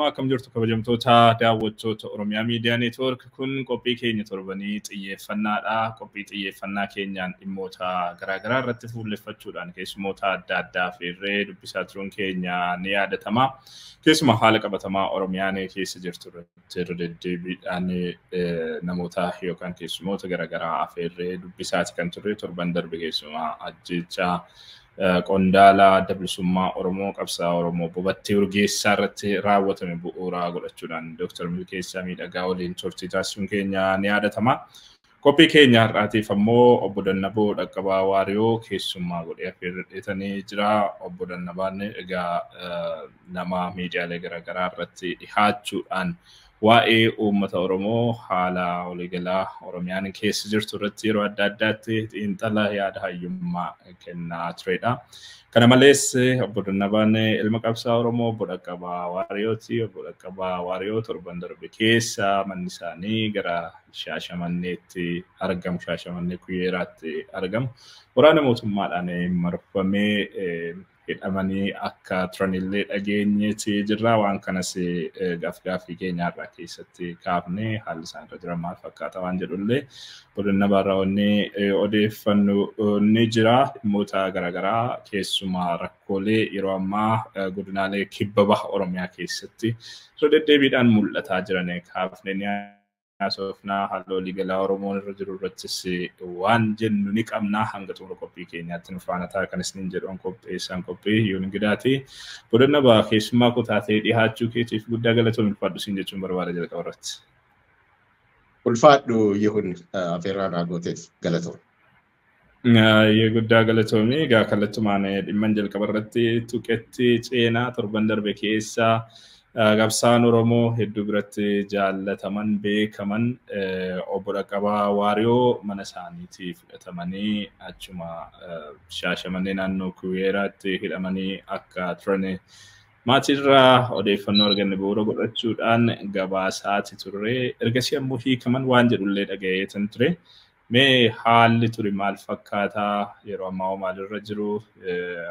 Akkam jirtu kabajamtoota daawwattoota Oromiyaa Miidiyaa Neetwoork kun qophii keenya torbanii xiyyeeffannaadha. Qophii xiyyeeffannaa keenyaan dhimmoota garaagaraa irratti fuulleffachuudhaan keessummoota adda addaa fiirree dubbisaa turuun keenya ni yaadatama. Keessumaa haala qabatamaa Oromiyaan keessa jirtu irratti deddeebiidhaan namoota yookaan keessummoota garaagaraa afeerree dubbisaati kan turre torban darbe keessumaa ajjeechaa Qondaala Dabalisummaa Oromoo qabsaa Oromoo Bobattee Urgeessaa irratti raawwatame bu'uuraa godhachuudhaan Dr. Milkeessaa Miidhagaa waliin turtii taasisuun keenya ni yaadatama. Qophii keenya har'aatiif ammoo obbo Dannaboo Dhaqqabaa Waariyoo keessummaa godhee affeerratanii jira. Obbo Dannabaan egaa nama miidiyaalee garaagaraa irratti dhihaachuudhaan waa'ee uummata Oromoo haala waliigalaa Oromiyaan keessa jirtu irratti yeroo adda addaatti xiinxala yaada hayyummaa kennaa turedha. Kana malees obbo Dannabaan ilma qabsaa Oromoo obbo Dhaqqabaa Waariyooti. Obbo Dhaqqabaa Waariyoo torban darbe keessa manni isaanii gara Shaashamanneetti argamu, Shaashamannee Kuyyeeraatti argamu. Waraana mootummaadhaan marfamee hidhamanii akka turanillee dhageenyeeti jirra. Waan kanas gaaffii keenya irraa keessatti kaafne haalli isaan irra jiran maal fakkaata waan jedhullee obbo Dannabaa irraa odeeffannoo ni jira. Dhimmoota garaagaraa keessumaa rakkoolee yeroo ammaa godinaalee kibba baha Oromiyaa keessatti irra deddeebiidhaan mul'ataa jiran kaafne ni haasofnaa. Haala waliigalaa Oromoon irra jiru irrattis waan jennu ni qabnaa. Hanga xumura qophii keenyaatti nu faana ta'a kan isiniin jedhuun qopheessaan qophii Yuun Gidaati. Obbo Dannabaa keessummaa kutaatee dhihaachuu keetiif guddaa galatoomii ulfaadhu siin jechuun barbaada jalqaba irratti. Ulfaadhu Yuun afeerraa raagooteef galatoomii. Guddaa galatoomii egaa kallattumaan dhimma jalqaba irratti tuqetti ceenaa torban darbe keessaa qabsaan Oromoo hedduu biratti jaallataman beekaman obbo Dhaqqabaa Waariyoo mana isaaniitii fudhatamanii achuma Shaashamannee naannoo Kuyyeeraatti hidhamanii akka turan maatirraa odeeffannoo arganne bu'uura godhachuudhaan gabaasaati turre. Ergasii ammoo hiikaman waan jedhullee dhagayeetan ture. Mee haalli ture maal fakkaataa? Yeroo ammaa maalirra jiru?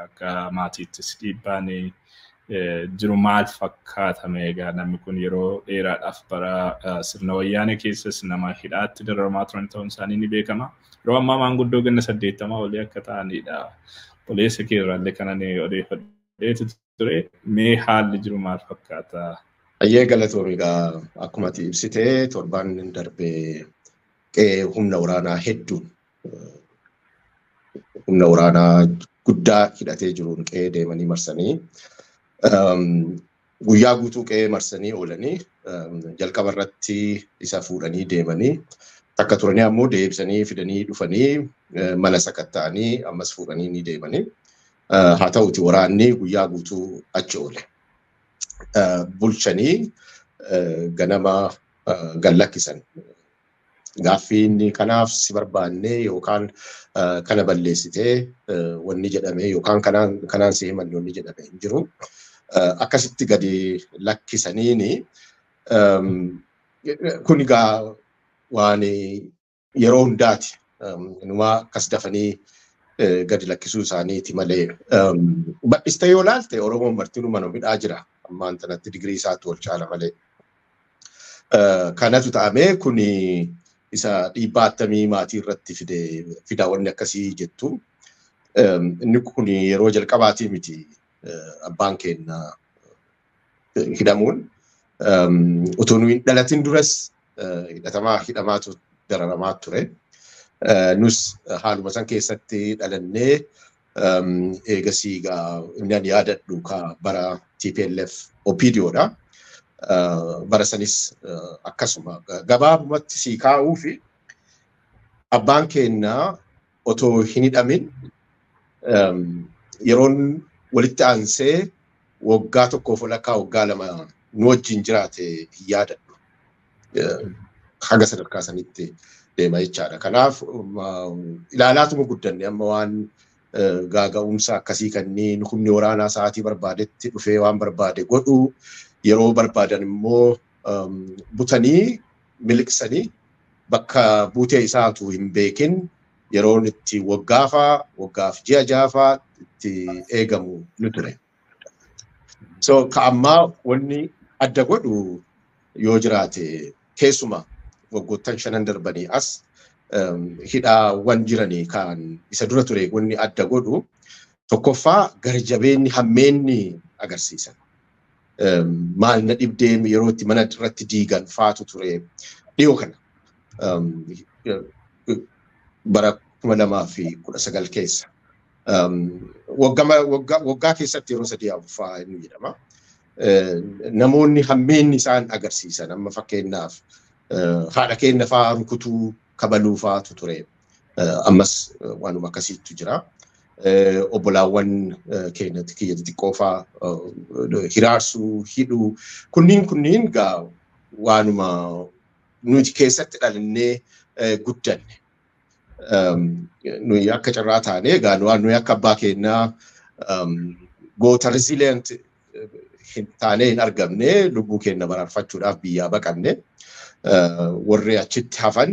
Akka maatiittis dhiibbaan jiru maal fakkaatame? Egaa namni kun yeroo dheeraadhaaf bara sirna wayyaanee keessas nama hidhaatti dararamaa turan ta'uun isaanii ni beekama. Yeroo ammaa maanguddoo ganna 80 olii akka ta'anidha. Obboleessa keerraallee kanan odeeffadheetu ture. Mee haalli jiru maal fakkaata? Ayyee galatoomii egaa akkuma ati ibsitee torban darbee humna waraanaa hedduun humna waraanaa guddaa hidhatee jiruun qe'ee deemanii marsanii guyyaa guutuu qe'ee marsanii oolanii jalqaba irratti isa fuudhanii deemanii takka turanii ammoo deebisanii fidanii dhufanii mana sakatta'anii ammas fuudhanii ni deemanii. Haa ta'uti waraanni guyyaa guutuu achi oole. Bulchanii ganama gallakkisan. Gaaffiin kanaaf si barbaanne yookaan kana balleessitee wanni jedhame yookaan kanaan si himanne wanni jedhame hin jiru. Akkasitti gadi lakkisaniini kun egaa waan yeroo hundaati. Numa akkas dafanii gadi lakkisuu isaaniiti malee bal'istee yoo laalte Oromoon martinuu mana midhaa jira. Ammaan tanatti digirii isaatti ol caala malee. Kanatu ta'amee kun isa dhiibbaa attamii maatii irratti fidaa wanni akkasii jettu. Inni kun yeroo jalqabaatii miti abbaan keenya hidhamuun. Utuu nu hin dhalatin duras hidhamaatu dararamaa ture. Nus haaluma san keessatti dhalannee eegasii inni ani yaadadhu bara TPLF OPDOdha. Bara sanis akkasuma gabaabumatti sii kaa'uu fi abbaan keenya otoo hin hidhamin yeroon walitti aansee waggaa tokkoof walakkaa waggaa lama nu wajjin jiraate hin yaadadhu. haga sadarkaa sanitti deema jechaadha. Kanaaf ilaalaatuma guddanne amma waan gaaga'umsa akkasii kanneen humni waraanaa sa'aatii barbaadetti dhufee waan barbaade godhu yeroo barbaadan immoo butanii miliqsanii bakka buutee isaatu hin beekin yeroon itti waggaaf ji'a jaafaa itti eegamu ni ture. So ka'ammaa wanni adda godhu yoo jiraate keessumaa waggoottan 5 darbanii as hidhaawwan jiranii kan isa dura ture wanni adda godhu tokkoffaa garjabeenni hammeenni agarsiisan. Maal na dhibdee yeroo itti mana irratti diigan faatu ture dhiyoo kana. Bara 2019 keessa. Waggaa keessatti yeroo 3 fa'aa inni jedhama. Namoonni hammeenni isaan agarsiisan amma fakkeenyaaf haadha keenya fa'aa rukutuu kabaluu fa'aatu ture. Ammas waanuma akkasiitu jira. Obbolaawwan keenyatti kiyya xixiqqoo fa'aa hiraarsuu, hidhuu kunniin gaa waanuma nuti keessatti dhalannee guddanne. Nuyi akka carraa taane egaa nuyi akka abbaa keenyaa goota resilient hin taane hin argamne lubbuu keenya baraarfachuudhaaf biyyaa baqanne. Warri achitti hafan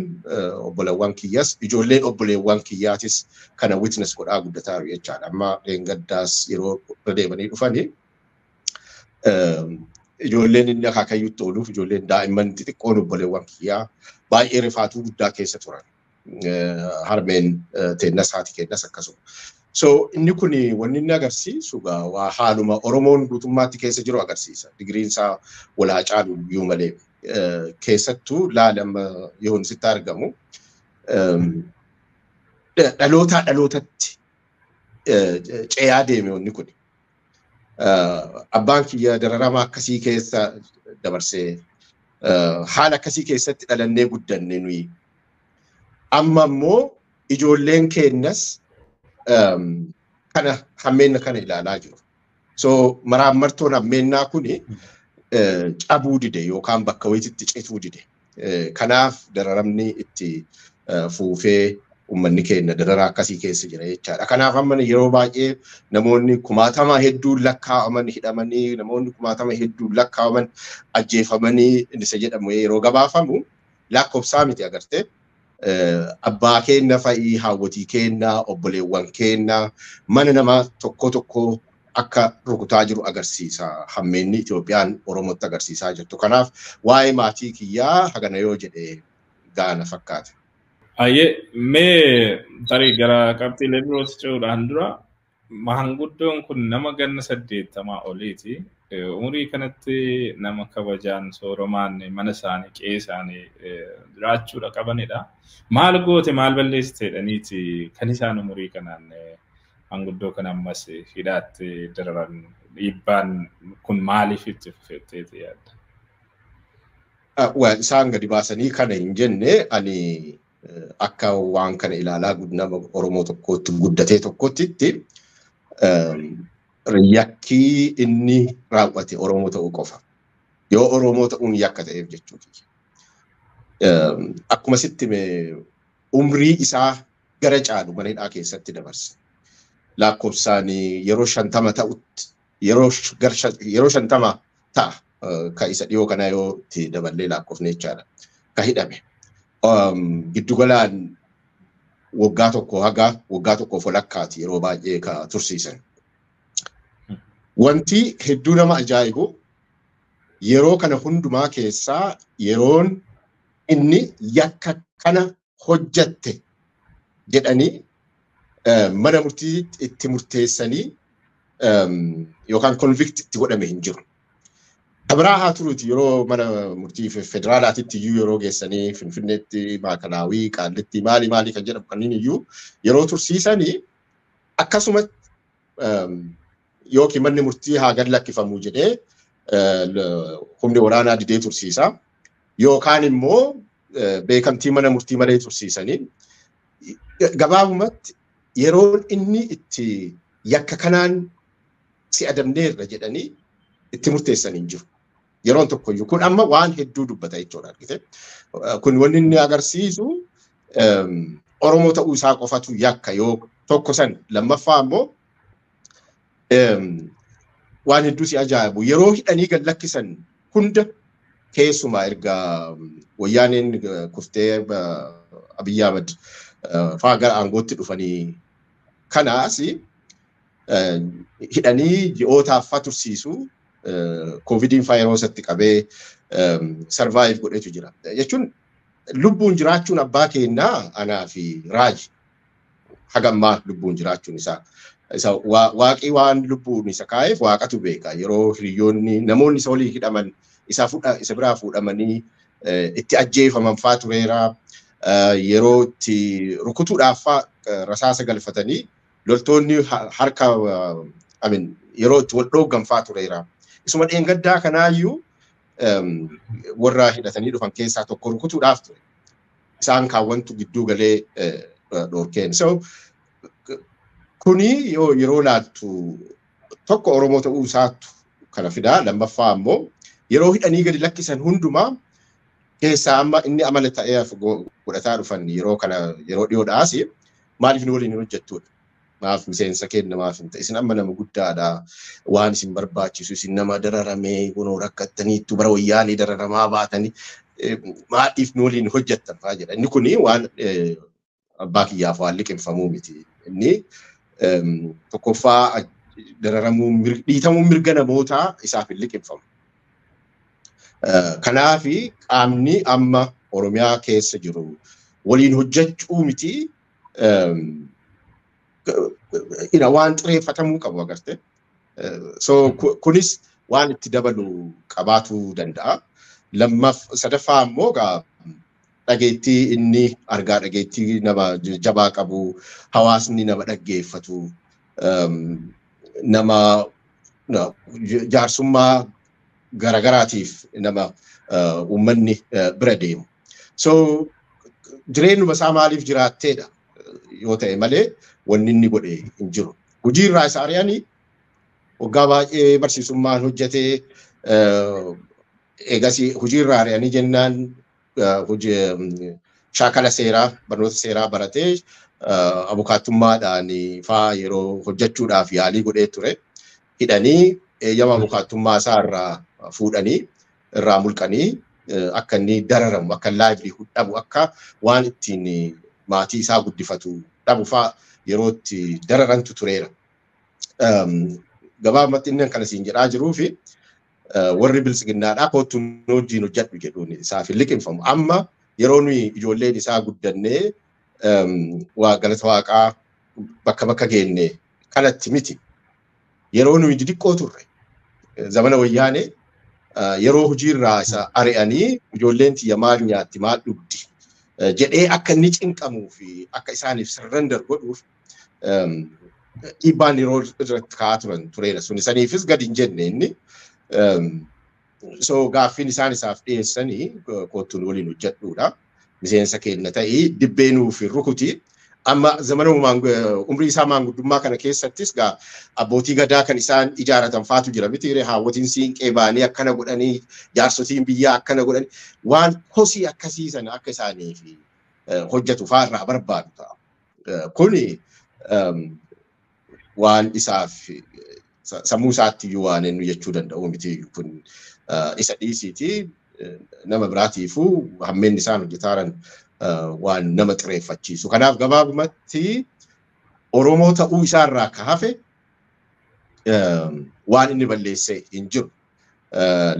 obboleewwan kiyyas ijoolleen obboleewwan kiyyaatis kana witness godhaa guddataaru jechaadha. Amma dheengaddaas yeroo deemanii dhufanii ijoolleen inni akaakayyuutti ooluuf ijoolleen daa'imman xixiqqoon obboleewwan kiyyaa baay'ee rifaatuu guddaa keessa turan. Harmeen teennas haati keenyas akkasuma. So inni kun wanni inni agarsiisu waa haaluma Oromoon guutummaatti keessa jiru agarsiisa. Digiriin isaa walaa caalu iyyuu malee. Keessattuu laalama yoon sitti argamu dhalootatti ce'aa deeme wanni kun. Abbaan kiyya dararama akkasii keessa dabarsee haala akkasii keessatti dhalannee guddanne nuyi. Amma immoo ijoolleen keenyas kana hammeenna kana ilaalaa jiru. So maraammartoon hammeennaa kuni cabuu dide yookaan bakka wayiitti cetuu dide. Kanaaf dararamni itti fuufee uummanni keenya dararaa akkasii keessa jira jechaadha. Kanaaf amma yeroo baay'ee namoonni 10,000 hedduun lakkaa'aman hidhamanii namoonni 10,000 hedduun lakkaa'aman ajjeefamanii isa jedhamu yeroo gabaafamu lakkoofsaa miti agartee. Abbaa keenya fa'ii haawwatii keenya obboleewwan keenya mana nama tokko akka rukutaa jiru agarsiisa. Hammeenni Itoophiyaan Oromootti agarsiisaa jirtu. Kanaaf waa'ee maatii kiyyaa hagana yoo jedhe gaana fakkaata. Mee tarii gara qabxiilee birootti ce'uudhaan dura maanguddoon kun nama ganna 80 oliiti. Umurii kanatti nama kabajaan sooromaan mana isaanii qe'ee isaanii jiraachuudha qabanidha. Maal goote maal balleessiteedhaniiti kan isaan umurii kanaan maanguddoo kana ammas hidhaatti dararan dhiibbaan kun maaliif itti fufeetteeti yaadda? Isaan gadi baasanii kana hin jenne ani akka waan kana ilaalaa nama Oromoo tokkotti guddatee tokkottitti yakkii inni raawwate Oromoo ta'uu qofa. Yoo Oromoo ta'uun yakka ta'eef jechuudha. Akkuma sitti umrii isaa gara caalu mana hidhaa keessatti dabarse. Lakkoofsaan yeroo 50 ta'utti yeroo 50 ta'a ka isa dhiyoo kana yoo itti daballee lakkoofne jechaadha. Ka hidhame. Giddugalaan waggaa tokko walakkaati yeroo baay'ee ka tursiisan. Wanti hedduu nama ajaa'ibu yeroo kana hundumaa keessaa yeroon inni yakka kana hojjatte jedhanii mana murtii itti murteessanii yookaan convict itti godhame hin jiru. Kabraa haa turuuti yeroo mana murtii federaalaatitti iyyuu yeroo geessanii Finfinneetti Maakalaawii Qaallitti maali kan jedhamu kanneen iyyuu yeroo tursiisanii akkasuma yookiin manni murtii haa gad lakkifamu jedhee humni waraanaa didee tursiisa. Yookaan immoo beekamtii mana murtii malee tursiisanii gabaabumatti yeroon inni itti yakka kanaan si adamneerra jedhanii itti murteessan hin jiru. yeroon tokkoyyuu kun amma waan hedduu dubbata jechuudha argite. Kun wanni inni agarsiisu Oromoo ta'uu isaa qofatu yakka yoo tokko san lammaffaa ammoo waan hedduu si ajaa'ibu yeroo hidhanii gad lakkisan hunda keessumaa erga wayyaaneen kuftee Abiy Ahmed faa gara aangootti dhufanii kanaas hidhanii ji'ootaaf tursiisu COVIDin faayiroosaatti qabee survive godhetu jira. Jechuun lubbuun jiraachuun abbaa keenyaa anaa fi Raaji hagammaa lubbuun jiraachuun isaa. Waaqii waan lubbuun isa kaa'eef waaqatu beeka. Yeroo hiriyoonni namoonni isa walii hidhaman isa biraa fuudhamanii itti ajjeefaman faa tureera. Yeroo itti rukutuudhaaf rasaasa galfatanii loltoonni harka yeroo itti wal dhooggan faa tureera. Isuma dheengaddaa kanaayyuu warra hidhatanii dhufan keessaa tokko rukutuudhaaf ture. Isaan kaawwantu gidduu galee dhorkeen. So kuni yeroo laattu tokko Oromoo ta'uu isaatu kana fidaa lammaffaa ammoo yeroo hidhanii gadi lakkisan hundumaa keessaa amma inni amala ta'ee godhataa dhufan yeroo dhiyoodhaas maaliif nu waliin hojjettudha. Maaf miseensa kenna maaf hin ta'e isin amma nama guddaadha waan isin barbaachisu isin nama dararamee kunoo rakkattaniittu bara wayyaanii dararamaa baatanii maaliif nu waliin hojjettan fa'aa jedha. Inni kuni waan abbaa kiyyaaf waan liqimfamuu miti. Inni tokkoffaa dararamuun dhiitamuun mirga namootaa isaaf hin liqimfamu. Kanaafi qaamni amma Oromiyaa keessa jiru waliin hojjechuu miti waan xireeffatamuu qabu agarte. So kunis waan itti dabalu qabaatuu danda'a. Sadaffaa ammoo dhageettii inni argaa dhageettii nama jabaa qabu hawaasni nama dhaggeeffatu nama jaarsummaa garagaraatiif nama uummanni bira deemu. So jireenyuma isaa maaliif jiraatteedha yoo ta'e malee wanni inni godhe hin jiru. Hojii irraa isa ari'anii waggaa baay'ee barsiisummaan hojjetee eegas hojii irraa ari'anii jennaan shaakala seeraa barnoota seeraa baratee abukaattummaadhaan faa yeroo hojjechuudhaaf yaalii godhee ture. Hidhanii eeyyama abukaattummaa isaa irraa fuudhanii irraa mulqanii akka inni dararamu akka laayivlihuud dhabu akka waan ittiin maatii isaa guddifatu dhabu faa yeroo itti dararantu tureera. Gabaabumatti inni kana siin jedhaa jiruu fi warri bilisiginnaadhaa kootu wajjin hojjedhu jedhuun isaaf hin liqimfamu. Amma yeroo nuyi ijoolleen isaa guddannee galata waaqaa bakka bakka geenne kanatti miti. Yeroo nuyi xixiqqoo turre zamana wayyaanee yeroo hojiirraa isa ari'anii ijoolleen tiyya maal nyaatti maal dhugdi jedhee akka inni cinqamuu fi akka isaaniif sirrandar godhuuf dhiibbaan yeroo irratti ka'aa turan tureera. Sun saniifis gadi hin jenne inni. So gaaffiin isaan isaaf dhiyeessanii kootuun waliin hojjedhuudha. Miseensa kenna ta'ii dibbee nuuf hin rukuti. Amma zamana umrii isaa maanguddummaa kana keessattis abbootii gadaa kan isaan ijaaratan faatu jira miti haawwatiin siinqee baanii akkana godhanii jaarsotiin biyyaa akkana godhanii waan hosii akkasiisan akka isaaniif hojjetu faarraa barbaadu ta'a. Kuni waan isaaf sammuu isaatti iyyuu waan inni jechuu danda'u miti kun isa dhiisiiti nama biraatiifuu hammeen isaan hojjetaaran waan nama xireeffachiisu. Kanaaf gabaabumatti Oromoo ta'uu isaarraa akka hafe waan inni balleessee hin jiru.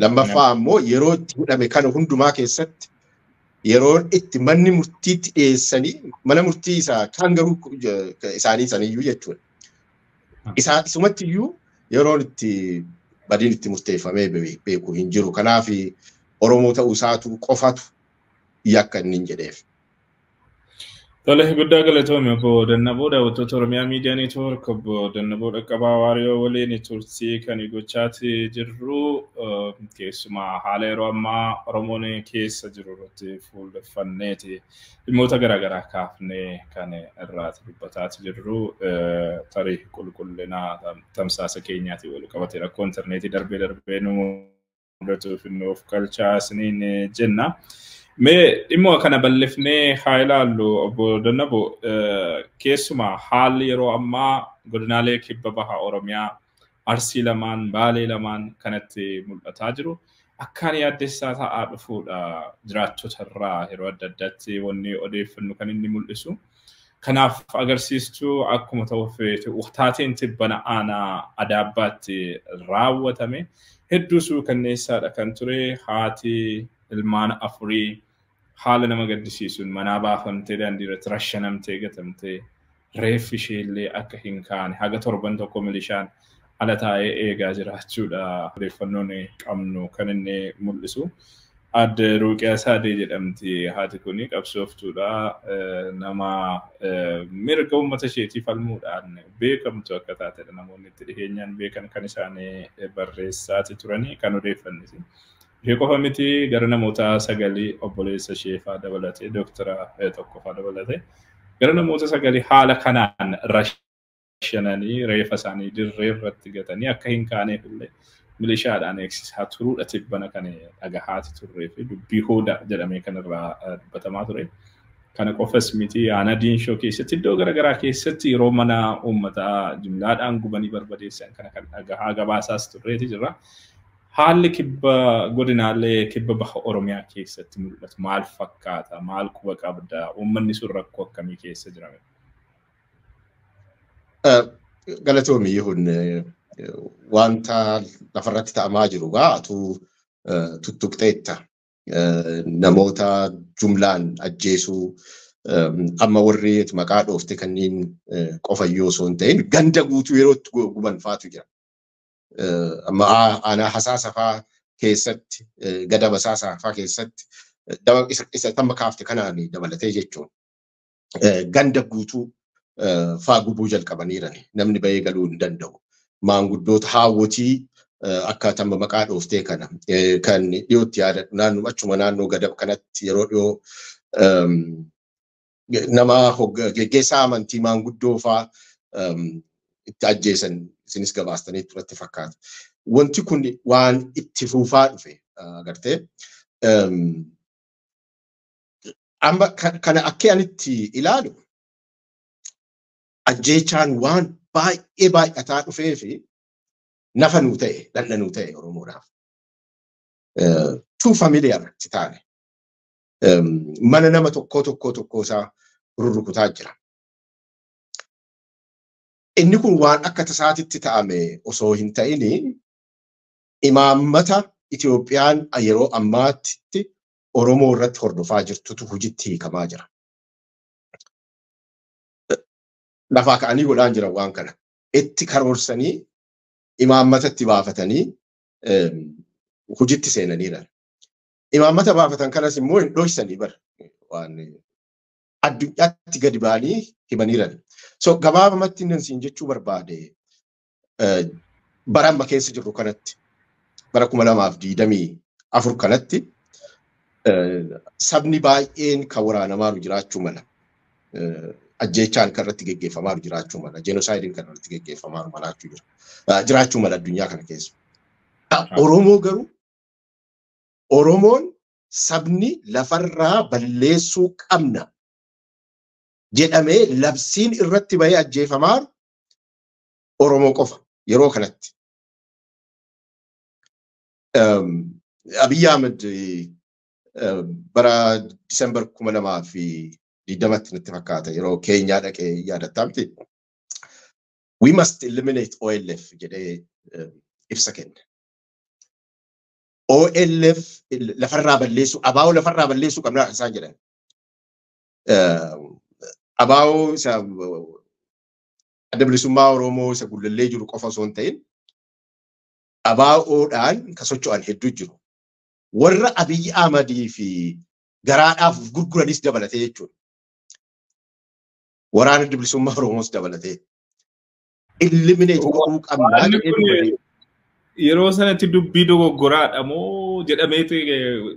Lammaffaa ammoo yeroo itti hidhame kana hundumaa keessatti yeroo itti manni murtiitti dhiyeessanii mana murtii isaa kan garuu isaanii saniyyuu jechuudha. Isumatti iyyuu yeroo itti badiin itti murteeffamee beeku hin jiru. Kanaaf Oromoo ta'uu isaatu qofatu yakka inni hin jedheef. Tole guddaa galatoome obbo Dannaboo daawwattoota Oromiyaa Miidiyaa Neetwoork obbo Dannaboo Dhaqqabaa Waariyoo waliin turtii kan gochaati jirru keessumaa haala yeroo ammaa Oromoon keessa jiru irratti fuulleffanneeti dhimmoota garaagaraa kaafnee kan irraati dubbataati jirru tarii qulqullinaa tamsaasa keenyaatiin wal qabatee rakkoo intarneetii darbee nu mudatuuf innoof galchaa isiniin jenna. Mee dhimma kana bal'ifnee haa ilaallu obbo Dannabo keessumaa haalli yeroo ammaa godinaalee kibba baha Oromiyaa Arsii lamaan Baalee lamaan kanatti mul'ataa jiru. Akkaan yaaddessaa ta'aa dhufuudha jiraattota irraa yeroo adda addaatti wanni odeeffannu kan inni mul'isu. Kanaaf agarsiistuu akkuma ta'uuf taateen tibbana aanaa Adaabbaatti raawwatame hedduu suukanneessaadha kan ture. Haati ilmaan afurii haala nama gaddisiisuun manaa baafamtee daandii irratti rashanamtee gatamtee reeffi isheellee akka hin kaane haga torban tokko milishaan ala taa'ee eegaa jiraachuudha odeeffannoon qabnu kan inni mul'isu. Adde Ruuqiyaa Saadee jedhamti haati kuni qabsooftuudha nama mirga uummata isheetiif falmuudhaan beekamtu akka taatedha. Namoonni itti dhiheenyaan beekan kan isaan barreessaati turanii kan odeeffannisi. Ishee qofa miti gara namoota sagalii obboleessa ishee fa'aa dabalatee Dooktara tokko fa'aa dabalatee gara namoota sagalii haala kanaan rashananii reeffa isaanii dirree irratti gatanii akka hin kaaneef illee milishaadhaan eegsisaa turuudha tibbana kan dhagahaati turree fi dubbii hooda jedhamee kanarraa dubbatamaa ture. Kana qofas miti aanaa Diinshoo keessatti iddoo garaagaraa keessatti yeroo mana uummataa jumlaadhaan gubanii barbadeessan kana kan dhagahaa gabaasaas turreeti jirra. Haalli kibba godinaalee kibba baha Oromiyaa keessatti mul'atu maal fakkaata? Maal quba qabda? Uummanni sun rakkoo akkamii keessa jirame? Galatoomi Yihun wanta lafarratti ta'amaa jiru gaatu tuttuqxeetta. Namoota jumlaan ajjeesuu amma warri maqaa dhoofte kanneen qofayyoo osoo hin ta'in ganda guutuu yeroo itti guban faatu jira. Amma aanaa Hasaasafaa keessatti gada Basaasafaa keessatti isa tamma kaafte kanaan dabalatee jechuun ganda guutuu faa gubuu jalqabaniirani. Namni bahee galuu hin danda'u. Maanguddoota haawwotii akka tamma maqaa dhooftee kana kan dhiyootti yaadadhu naannoo achuma naannoo gada kanatti yeroo dhiyoo nama geggeessaa amantii maanguddoo faa itti ajjeesan isinis gabaastanii turatti fakkaata. Wanti kun waan itti fufaa dhufe agartee amma kana akka anitti ilaalu ajjeechaan waan baay'ee baay'ataa dhufee fi nafa nuu ta'e dhala nuu ta'e Oromoodhaaf. Too familiar ti taane. Mana nama tokko isaa rurrukutaa jira. Inni kun waan akka tasaatitti ta'ame osoo hin ta'ini imaammata Itoophiyaan yeroo ammaatti Oromoo irratti hordofaa jirtutu hojiitti hiikamaa jira. Lafaa ka'anii godhaan jiran waan kana. Itti karoorsanii imaammata itti baafatanii hojiitti seenaniidha. Imaammata baafatan kanas immoo hin dhoksanii bara waan addunyaatti gadi ba'anii himaniiran. So gabaabamatti inni siin jechuu barbaade bara amma keessa jirru kanatti bara 2024 kanatti sabni baay'een kan waraanamaa jiraachuu mala. Ajjeechaan kan irratti geggeeffamaa jiraachuu mala. Jenoosaaydiin kan irratti geggeeffamaa malaachuu jira. Jiraachuu mala addunyaa kana keessa. Oromoo garuu Oromoon sabni lafarraa balleessuu qabna jedhamee labsiin irratti bahee ajjeefamaa Oromoo qofa yeroo kanatti. Abiy Ahmed bara Disembar 2020 natti fakkaata yeroo Keenyaa dhaqee yaadatamti. We must eliminate OLF jedhee ibsa kenne. OLF lafarraa balleessuu abaa'oo lafarraa balleessuu qabna isaan jedhan. Abaa'oo isa adda bilisummaa Oromoo isa gullallee jiru qofa osoo hin ta'in abaa'oodhaan kan socho'an hedduu jiru. Warra Abiy Ahmadii fi garaadhaaf gurguranis dabalatee jechuudha. Waraana adda bilisummaa Oromoos dabalatee. Eliminate godhuu qabna. Yeroo sanatti dubbii dogoggoraadha moo jedhameeti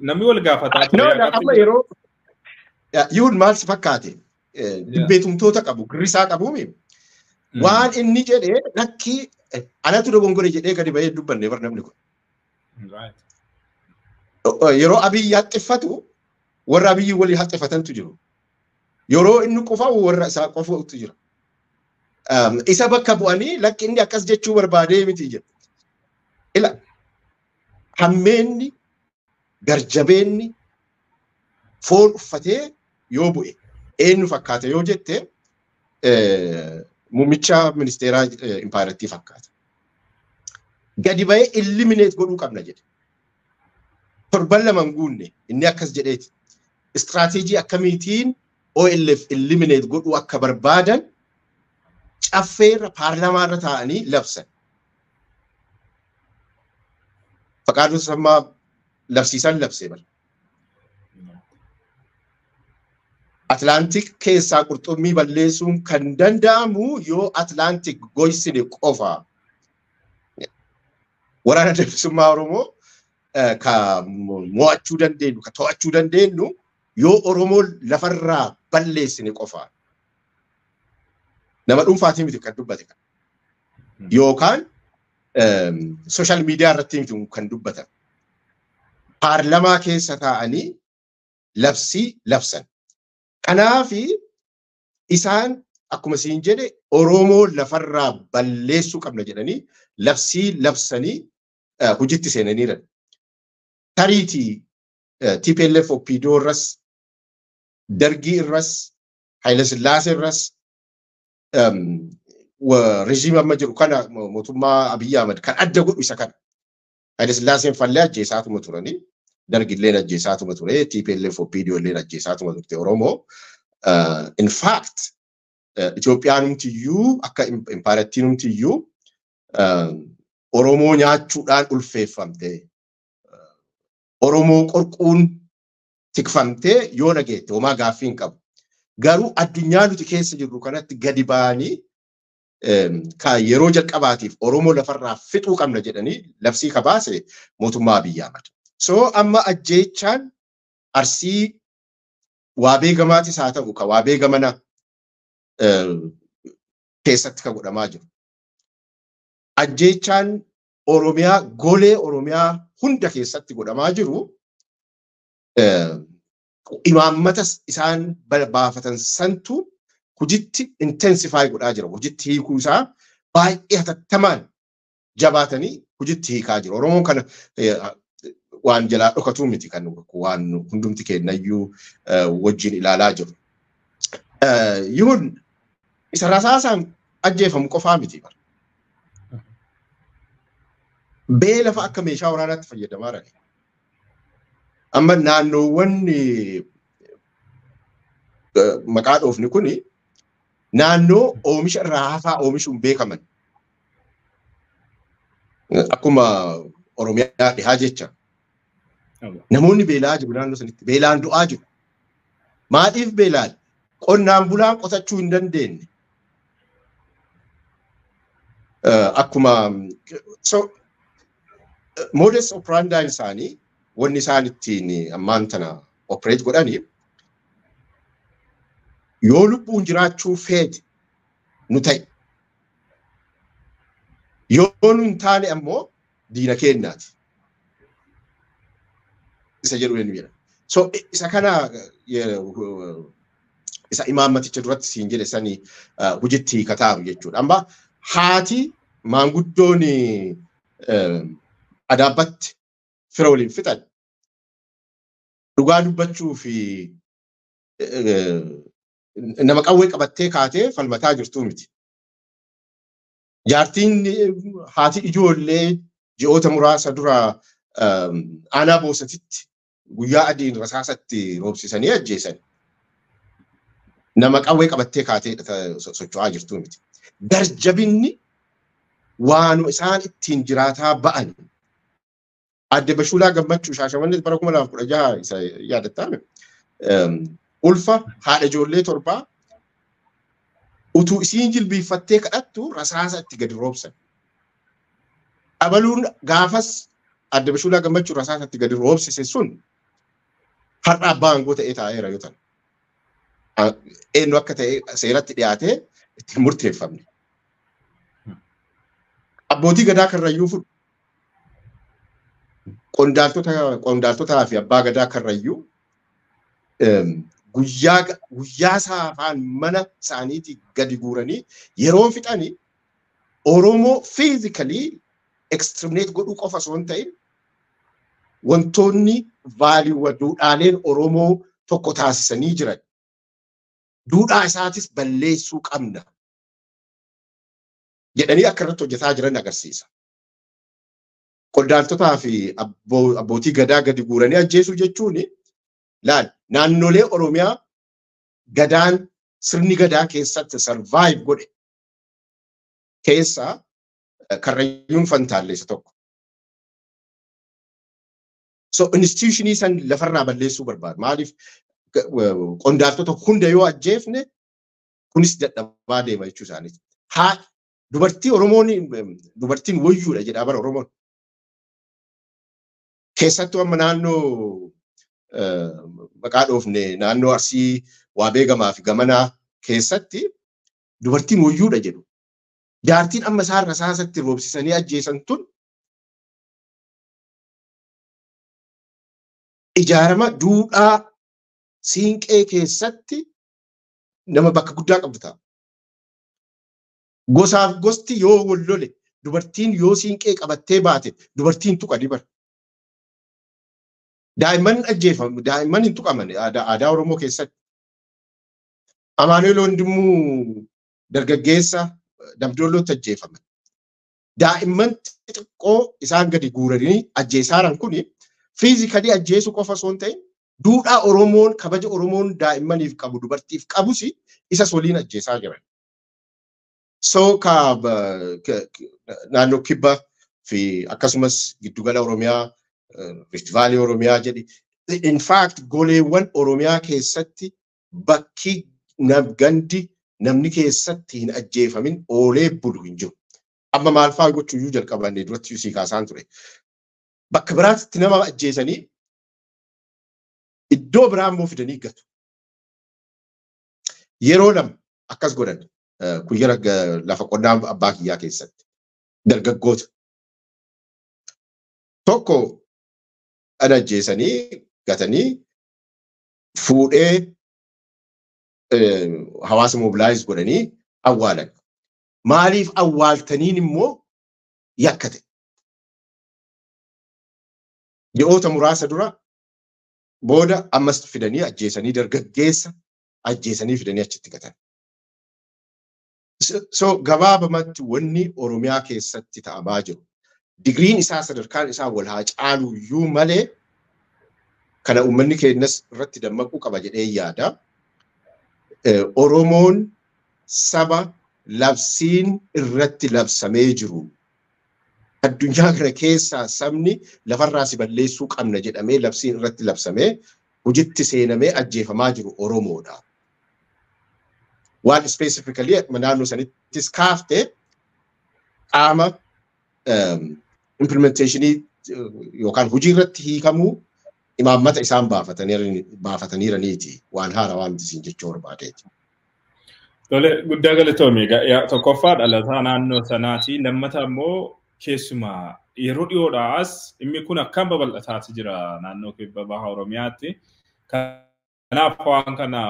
namni wal gaafataa ture. Amma yeroo Yihun maal si fakkaate? Dubbeetumtoota qabu, girrisaa qabuumi. Waan inni jedhee lakkii anatu dogongore jedhee gadi bahee dubbanne bar namni kun. yeroo Abiyyi haxxiffatu warra Abiyyi walii haxxiffatantu jiru. Yeroo inni qofa warra isaa qofatu jira. Isa bakka bu'anii lakki inni akkas jechuu barbaadee miti jedhu. Ila hammeenni garjabeenni foon uffatee yoo bu'e eenyu fakkaata yoo jette muummicha ministeeraa impaayirettii fakkaata. Gadi ba'ee ilimineet godhuu qabna jedhe. Torban lamaan guunne inni akkas jedheeti. Istiraateejii akkamiitiin OLF ilimineet godhuu akka barbaadan caffeerra paarlamaarra taa'anii labsan. Faqaaduu Tasammaa labsiisan labsee bara. Atlaantik keessaa qurxummii balleessuun kan danda'amu yoo Atlaantik goysine qofa. Waraana bilisummaa Oromoo ka mo'achuu dandeenyu, ka to'achuu dandeenyu yoo Oromoo lafarraa balleessine qofa. Nama dhuunfaatii miti kan dubbate kan. Yookaan social media irratti miti kan dubbatan. Paarlamaa keessa taa'anii labsii labsan. Kanaafi isaan akkuma siin jedhe Oromoo lafarraa balleessuu qabna jedhanii labsii labsanii hojiitti seenaniiran. Tariitii TPLF OPDO irras Dargii irras Haile Sillaasee irras rejiima amma jiru kana mootummaa Abiyyi Ahmad kan adda godhu isa kana. Haile Sillaaseen fallee ajjeesaatuma turanii Dargi illee ajjeesaatuma ture TPLF OPDO illee ajjeesaatuma turte Oromoo. In fact Itoophiyaanumtiyyuu akka impaayirettiinumtiyyuu Oromoo nyaachuudhaan ulfeeffamte. Oromoo qorquun tikfamtee yoo dhageette homaa gaaffii hin qabu. Garuu addunyaa nuti keessa jirru kanatti gadi ba'anii kan yeroo jalqabaatiif Oromoo lafarraa fixuu qabna jedhanii labsii kabaase mootummaa Abiyyi Ahmad. So amma ajjeechaan Arsii waabee gamaatis haa ta'u kan waabee gamana keessatti kan godhamaa jiru. Ajjeechaan Oromiyaa golee Oromiyaa hunda keessatti godhamaa jiru imaammata isaan baafatan santu hojiitti intensify godhaa jira. Hojiitti hiikuu isaa baay'ee hatattamaan jabaatanii hojiitti hiikaa jiru. Oromoon kana waan jalaa dhokatu miti kan waan hundumti kennayyuu wajjin ilaalaa jiru. Yuun isa rasaasaan ajjeefamu qofaa miti bara. Beela fa'a akka meeshaa waraanaatti fayyadamaa jiran. Amma naannoowwan maqaa dhoofni kuni naannoo oomisha irraa hafaa oomishuun beekaman. Akkuma Oromiyaa dhihaa jecha. Namoonni beelaa jiru naannoo sanitti beelaan du'aa jiru. Maaliif beelaan? Qonnaan bulaan qotachuu hin dandeenye. Akkuma modus operandi isaanii wanni isaan ittiin ammaan tana operate godhanii yoo lubbuun jiraachuu feete nu ta'e yoo nu hin taane ammoo diina keenyaati. Isa jedhu ni jedha. So isa kana isa imaammaticha duratti siin jedhe sanii hojiitti kataaru jechuudha. Amma haati maanguddoon Adaabatti fira waliin fixan dhugaa dubbachuu fi nama qawwee qabattee kaatee falmataa jirtu miti. Jaartiin haati ijoollee ji'oota muraasa dura aanaa boosatitti guyyaa adiin rasaasatti roobsisanii ajjeesan. Nama qawwee qabattee kaatee socho'aa jirtu miti. Garjabinni waanuma isaan ittiin jiraataa ba'an. Adde Bashuulaa Gammachuu Shaashamannis bara 2016 isa yaadattaame. Ulfa haadha ijoollee torbaa utuu isiin jilbiiffattee kadhattu rasaasa itti gadi roobsan. Abaluun gaafas Adde Bashuulaa Gammachuu rasaasa itti gadi roobsise sun har'a abbaa aangoo ta'ee taa'eera yoo ta'u. Eenyu akka ta'e seeratti dhiyaatee itti murteeffamne. Abbootii gadaa karrayyuu fudhu. qondaaltotaa fi abbaa gadaa Karrayyuu guyyaa saafaan mana isaaniitii gadi guuranii yeroo fixanii Oromoo physically exterminate godhuu qofa osoo hin ta'in wantoonni value duudhaaleen Oromoo tokko taasisanii jiran duudhaa isaatis balleessuu qabna jedhanii akka irratti hojjetaa jiran agarsiisa. Qondaaltotaa fi abbootii gadaa gadi guuranii ajjeesuu jechuun laal naannolee Oromiyaa gadaan sirni gadaa keessatti survive godhe keessaa Karrayyuun Fantaalleessa tokko. So institutionii san lafarraa balleessuu barbaadu. Maaliif qondaaltota hunda yoo ajjeefne kunis dadhabaa deema jechuu isaaniiti. Dubartiin wayyuudha jedhaa bara Oromoon. Keessattuu amma naannoo maqaa dhoofne naannoo Arsii Waabee Gamaa fi Gamanaa keessatti dubartiin wayyuudha jedhu. Jaartiin amma isaan rasaasatti roobsisanii ajjeesan tun ijaarama duudhaa siinqee keessatti nama bakka guddaa qabdu ta'a. Gosaaf gosti yoo wal lole dubartiin yoo siinqee qabattee baate dubartiin tuqa ni bara. Daa'imman ajjeefamu daa'imman hin tuqaman aadaa Oromoo keessatti. Amaanu'eel Wandimuu dargaggeessa Damdoolootti ajjeefaman. Daa'imman xixiqqoo isaan gadi guuranii ajjeesaaran kuni fiizikali ajjeesuu qofa osoo hin ta'in duudhaa Oromoon kabaja Oromoon daa'immaniif qabu dubartiif qabus isas waliin ajjeesaa jiran. So naannoo kibba fi akkasumas giddugala Oromiyaa Rift Valley Oromiyaa jedhi. In fact goleewwan Oromiyaa keessatti bakki gandi namni keessatti hin ajjeefamin oolee bulu hin jiru. Amma maal fa'aa gochuuyyuu jalqabanne duratti sii kaasaan ture. Bakka biraatti nama ajjeesanii iddoo biraa immoo fidanii gatu. Yeroo lama akkas godhan kuyyara lafa qonnaa abbaa kiyyaa keessatti dargaggoota. Tokko ana ajjeesanii gatanii fuudhee hawaasa mobilaayiz godhanii awwaalan. Maaliif awwaaltaniin immoo yakkate? Ji'oota muraasa dura booda ammas fidanii ajjeesanii dargaggeessa ajjeesanii fidanii achitti gatan. So gabaabamatti wanni Oromiyaa keessatti ta'amaa jiru. Digriin isaa sadarkaan isaa wal haa caaluyyuu malee kana uummanni keenyas irratti dammaquu qaba jedhee yaada. Oromoon saba labsiin irratti labsamee jiru. Addunyaa kana keessaa sabni lafarraa si balleessuu qabna jedhamee labsiin irratti labsamee hojiitti seenamee ajjeefamaa jiru Oromoodha. Waan specifically naannoo sanittis kaaftee qaama implementationii yookaan hojii irratti hiikamuu imaammata isaan baafataniiraniiti waan haaraa miti siin jechuu barbaadeeti. Tole guddaa galatoomii tokkoffaa dhalataa naannoo sanaati lammata immoo keessumaa yeroo dhiyoodhaas dhimmi kun akkam babal'ataati jira naannoo kibba baha Oromiyaatti. Kanaaf waan kana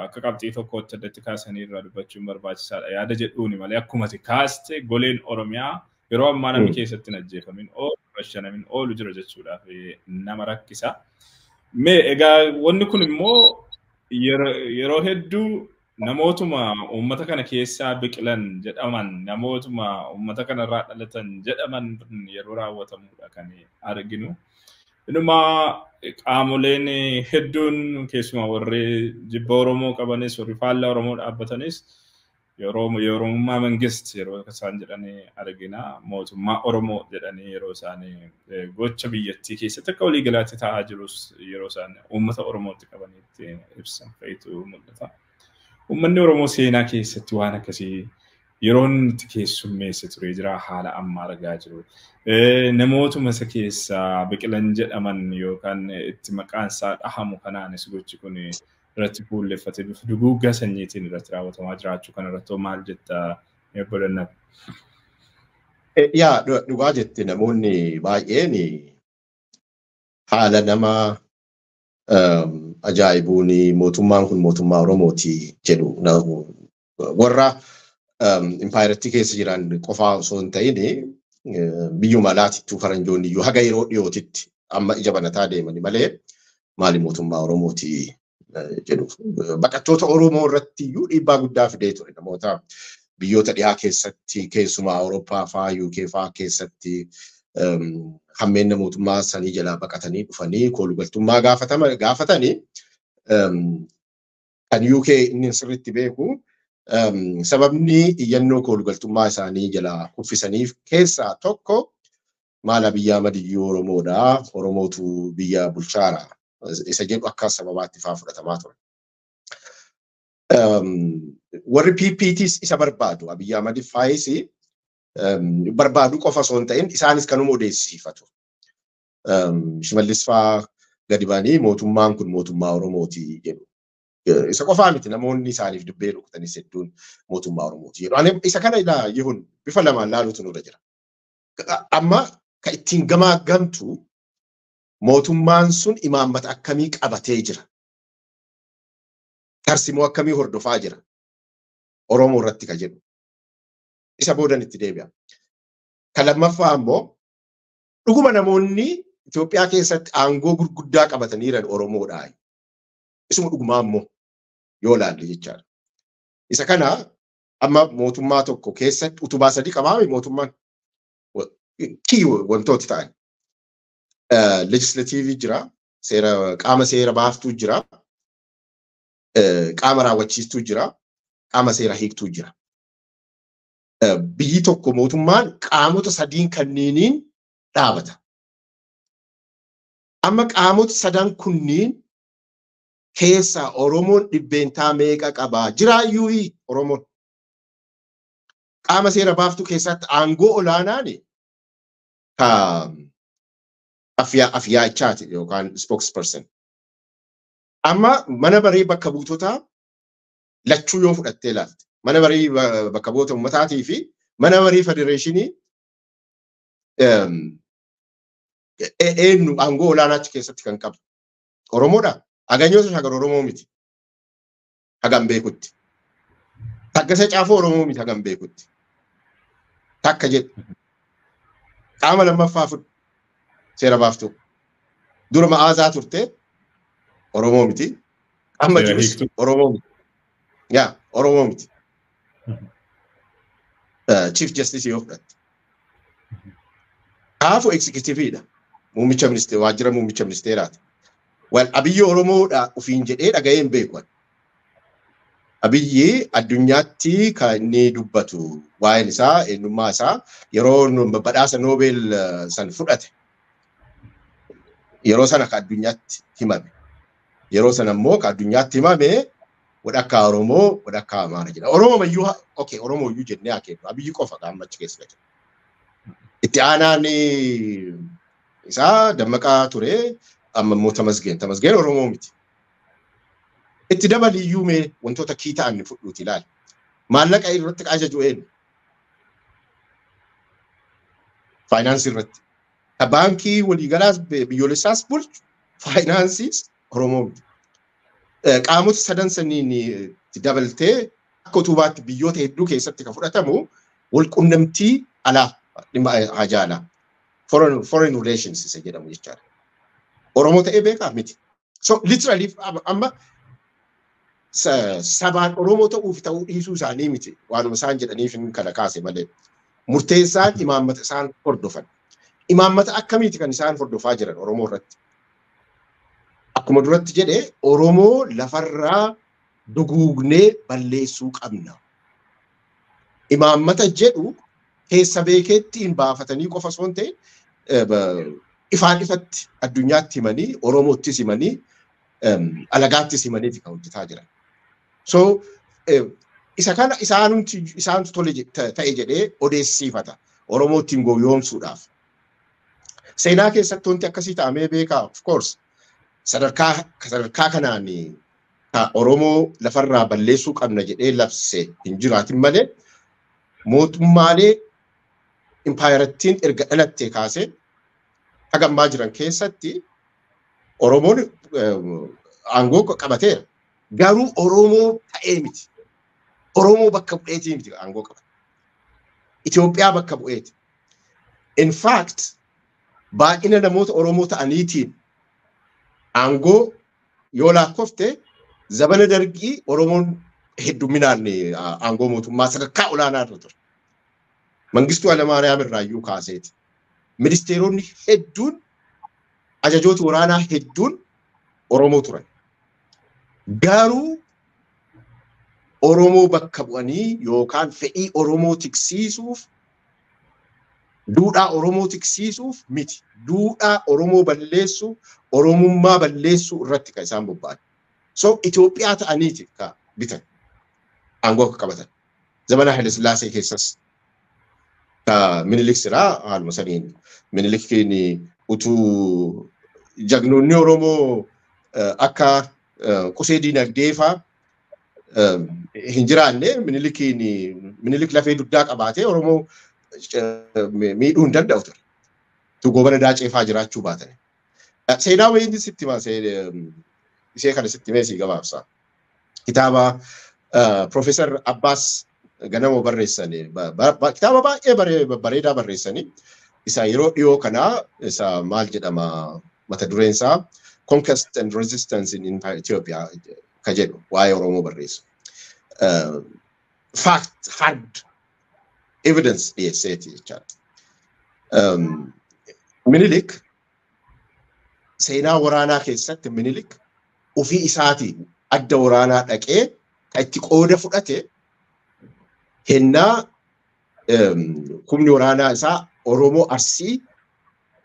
akka qabxii tokkotti addatti kaasanii irraa dubbachuun barbaachisaadha. Yaada jedhuuni malee akkuma kaaste goleen Oromiyaa yeroo ammaa namni keessatti hin ajjeefamin bashanamin oolu jira jechuudhaaf nama rakkisa. Mee egaa wanni kun immoo yeroo hedduu namootuma uummata kana keessaa biqilan jedhaman namootuma uummata kana irraa dhalatan jedhaman yeroo raawwatamuudha kan arginu. Inuma qaamoleen hedduun keessumaa warri jibba Oromoo qabanis warri faallaa Oromoo dhaabbatanis Oromummaa mangist yeroo isaan jedhanii argina. Mootummaa Oromoo jedhanii yeroo isaan gocha biyyattii keessatti akka walii galaatti ta'aa jirus yeroo isaan uummata Oromootti qabaniitti ibsan fa'itu mul'ata. Uummanni Oromoo seenaa keessatti waan akkasii yeroon itti keessummeesse ture jira haala amma argaa jiru. Namootuma isa keessaa biqilan jedhaman yookaan itti maqaan isaa dhahamu kanaanis gochi kun irratti fuulleffatee bifa duguuggaa sanyiitiin irratti raawwatamaa jiraachuu kana irratti maal jetta eebbolanna? Yaa dhugaa jette namoonni baay'een haala nama ajaa'ibuun mootummaan kun mootummaa Oromooti jedhu warra impaayiratti keessa jiran qofaa osoo hin ta'in biyyuma alaatittuu faranjoonni iyyuu haga yeroo dhiyootitti amma ija banataa deemani malee maali mootummaa Oromooti jedhu. Baqattoota Oromoo irratti iyyuu dhiibbaa guddaa fidee ture namoota biyyoota dhiyaa keessatti keessumaa Awurooppaa fa'aa UK fa'aa keessatti hammeenna mootummaa sanii jalaa baqatanii dhufanii koolugaltummaa gaafatanii kan UK inni sirriitti beeku sababni iyyannoo koolugaltummaa isaanii jalaa kuffisaniif keessaa tokko maala biyya madiyyuu Oromoodhaa Oromootu biyya bulchaara isa jedhu akka sababaatti fa'aa fudhatamaa ture. Warri PPTs isa barbaadu Abiyyi Ahmad faayis barbaadu qofa osoo hin ta'in isaanis kanuma odeessifatu. Shimallis fa'aa gadi ba'anii mootummaan kun mootummaa Oromooti jedhu. Isa qofaa miti namoonni isaaniif dubbee dhugutanis hedduun mootummaa Oromooti jedhu. Isa kana ilaa yihuun bifa lamaan laaluutu nurra jira. Amma kan ittiin gamaagamtu mootummaan sun imaammata akkamii qabatee jira. Tarsimoo akkamii hordofaa jira. Oromoo irratti kan jedhu. Isa boodan itti deebi'a. Kan lammaffaa ammoo dhuguma namoonni Itoophiyaa keessatti aangoo gurguddaa qabatanii jiran Oromoodhaa. Isuma dhugumaa ammoo yoo laalle jechaadha. Isa kana amma mootummaa tokko keessatti utubaa sadii qabaame mootummaan wantooti ta'an. Legislatiivii jira, qaama seera baaftuu jira, qaama raawwachiistuu jira, qaama seera hiiktuu jira. Biyyi tokko mootummaan qaamota sadiin kanneeniin dhaabata. Amma qaamota sadan kunniin keessaa Oromoon dhibbeentaa meeqa qabaa? Jiraayyuu Oromoon. Qaama seera baaftuu keessatti aangoo olaanaan afyaachaati yookaan spokesperson. Amma mana baree bakka buutotaa lachuu yoo fudhattee ilaalte. Mana baree bakka buutota ummataatii fi mana baree federeeshinii eenyu aangoo olaanaachi keessatti kan qabu. Oromoodha. Aganyoota shagar Oromoo miti. Hagam beekutti. Taggasa Caafoo Oromoo miti hagam beekutti. Takka jedhu. Qaama lammaffaa fudhu. Seera baaftuu. Dura ma'aazaa turte Oromoo miti. Amma jirus Oromoo miti. Yaa Oromoo miti. Chief Justice yoo fudhatte. Kaafu executiveedha. Muummicha ministeera waajjira muummicha ministeeraati. Wal Abiyyi Oromoodha ufiin jedhee dhaga'een beeku. Abiyyi addunyaatti kan inni dubbatu waa'een isaa eenyummaa isaa yeroo badhaasa Noobel san fudhate. Yeroo sana kan addunyaatti himame. Yeroo sana immoo kan addunyaatti himame wadhakkaa Oromoo wadhakkaa Amaara jedha. Oromoo mayyuu Oromoo iyyuu jennee hakeetu. Abiyyi qofa kan achi keessa jira. Itti aanaan isaa dammaqaa ture. Amma immoo Tamasgeen Oromoo miti. Itti dabaliyyuu mee wantoota kii ta'an fudhuuti ilaali. Maallaqa irratti ajaju eenyu? Faayinaansii irratti. Baankii waliigalaas biyyoolessaas bulchu faayinaansiis Oromoo miti. Qaamota sadan saniin itti dabaltee akka utubaatti biyyoota hedduu keessatti kan fudhatamu walqunnamtii alaa dhimma hajaalaa. Foreign relations isa jedhamu jechaadha. Oromoo ta'ee beekaa miti. So literally amma sabaan Oromoo ta'uu dhiisuu isaanii miti. Waanuma isaan jedhaniif kana kaase malee. Murteessaan imaammata isaan hordofan. Imaammata akkamiiti kan isaan hordofaa jiran Oromoo irratti? Akkuma duratti jedhee Oromoo lafarraa duguugnee balleessuu qabna. Imaammata jedhu keessa beekeetti hin baafatanii qofa osoo hin ta'in ifaan ifatti addunyaatti himanii Oromoottis himanii alagaattis himaniiti kan hojjetaa jiran. So isa kana isaantu tole ta'e jedhee odeessifata Oromoottiin gowwoomsuudhaaf. Seenaa keessatti wanti akkasii ta'amee beekaa of course sadarkaa kanaan Oromoo lafarraa balleessuu qabna jedhee labse hin jiraatin malee mootummaalee impaayarattiin erga dhalattee kaasee hagammaa jiran keessatti Oromoon aangoo qabateera. Garuu Oromoo ta'ee miti. Oromoo bakka bu'eetii miti aangoo qabate. Itoophiyaa bakka bu'eeti. In fact, baay'ina namoota Oromoo ta'aniitiin aangoo yoo lakkoofte zabana dargii Oromoon hedduminaan aangoo mootummaa sadarkaa olaanaa irra ture. Mangistuu Hayilamaariyaam irraayyuu kaaseeti. Ministeeronni hedduun ajajoota waraanaa hedduun Oromoo turan. Garuu Oromoo bakka bu'anii yookaan fedhii Oromoo tiksiisuuf duudhaa Oromoo tiksiisuuf miti. Duudhaa Oromoo balleessuu, Oromummaa balleessuu irratti kan isaan bobba'an. So Itoophiyaa ta'aniiti ka bitan aangoo akka qabatan. Zamana Haile Sillaasee keessas Minilik siraa haaluma saniin Minilikiin utuu jagnoonni Oromoo akka qusee diinagdee fa'aa hin jiraanne Minilik lafee dugdaa qabaatee Oromoo miidhuu hin danda'u ture. Goobana daacee fa'aa jiraachuu baatan. Seenaa wayiin sitti maa ishee kana sitti meesii gabaabsa. Kitaaba Profeesar Abbaas Ganamoo barreessanii kitaaba baay'ee bareedaa barreessanii isa yeroo dhiyoo kanaa isa maal jedhama mata dureen isaa Conquest and Resistance in Ethiopia ka jedhu waa'ee Oromoo barreessu. Fact hard evidence dhiyeesseeti jechaadha. Minilik seenaa waraanaa keessatti Minilik ofii isaatii adda waraanaa dhaqee kan itti qooda fudhate hennaa humni waraanaa isaa Oromoo Arsii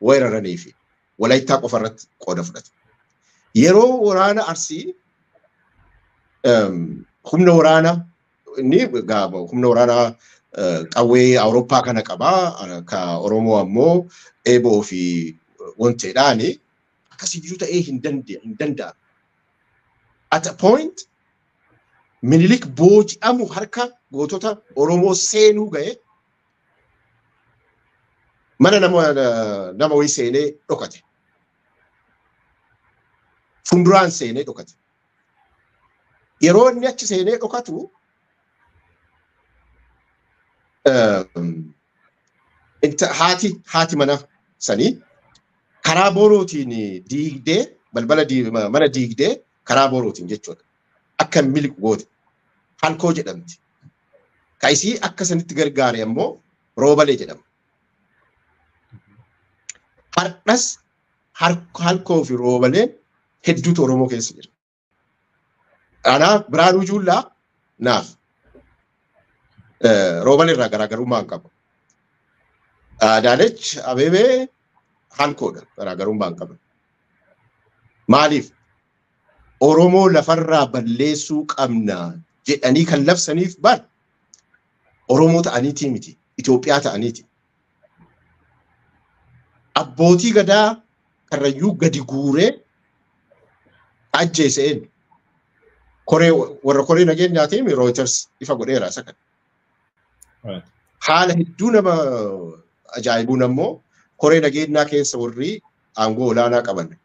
weeraranii fi Walaayittaa qofa irratti qooda fudhate. Yeroo waraana Arsii humna waraanaa inni humna waraanaa qawwee Awurooppaa kana qabaa ka Oromoo ammoo eeboo fi wanteedhaani akkasiyyuu ta'ee hin danda'amu. At a point Minilik booji'amu harka gootota Oromoo seenuu ga'e mana nama wayii seenee dhokate. Funduraan seenee dhokate. Yeroo inni achi seenee dhokatu haati mana sanii karaa borootiin diigdee balbala mana diigdee karaa borootiin jechuudha. Akka Minilik goote halkoo jedhamti. Ka isii akka sanitti gargaare ammoo roobalee jedhama. Hardhas halkoo fi roobaleen hedduutu Oromoo keessa jira. Anaaf Biraanuu Juullaa naaf roobalee irraa garaagarummaa hin qabu. Adaanech Abeebee halkoodha garaagarummaa hin qabu. Maaliif? Oromoo lafarraa balleessuu qabna jedhanii kan labsaniif bar Oromoo ta'aniitii miti, Itoophiyaa ta'aniiti. Abbootii gadaa Karrayyuu gadi guuree ajjeeseen warra koree nageenyaatiin Reuters ifa godheera isa kana. Haala hedduu nama ajaa'ibuun ammoo koree nageenyaa keessa warri aangoo olaanaa qaban.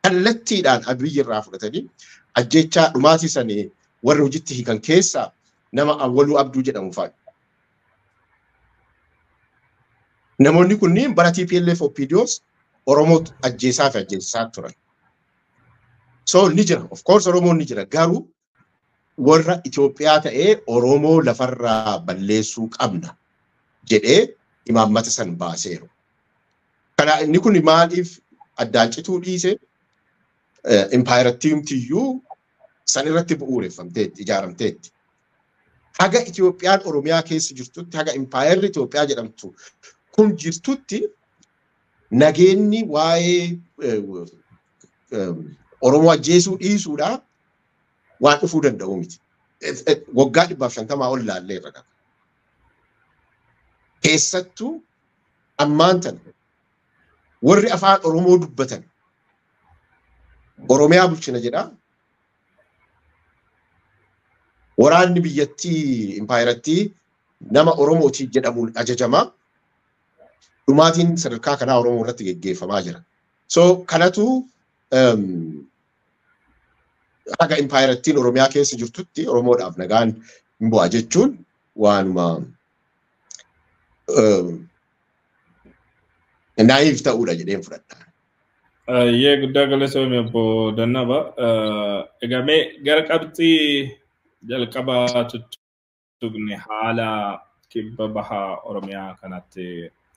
Kallattiidhaan Abiyyi irraa fudhatanii ajjechaa dhumaatii sanii warri hojiitti hiikan keessaa nama Awwaluu Abduu jedhamu fa'a. Namoonni kunniin bara TPLF OPDOs Oromoo ajjeesaa turan. So ni jira, of course Oromoon ni jira. Garuu warra Itoophiyaa ta'ee Oromoo lafarraa balleessuu qabna jedhee imaammata san baaseeru. Kana inni kun maaliif addaan cituu dhiise? Empaayirattiimtiyyuu san irratti bu'uureffamteetti, ijaaramteetti. Haga Itoophiyaan Oromiyaa keessa jirtutti, haga empaayirri Itoophiyaa jedhamtu kun jirtutti nageenyi waa'ee Oromoo ajjeesuu dhiisuudhaan waan dhufuu danda'u miti. Waggaa 150 ol laallee irra qaba. Keessattuu ammaan tana warri afaan Oromoo dubbatan Oromiyaa bulchina jedhaa. Waraanni biyyattii impaayirattii nama Oromootii jedhamuun ajajamaa. Dhumaatiin sadarkaa kanaa Oromoo irratti geggeeffamaa jira. So kanatu haga impaayiraattiin Oromiyaa keessa jirtutti Oromoodhaaf nagaan hin bu'aa jechuun waanuma naiif ta'uudha jedheen fudhadha. Yee guddaa galatoomii obbo Dannaba. Egaa mee gara qabxii jalqabaa tuttuqne haala kibba bahaa Oromiyaa kanatti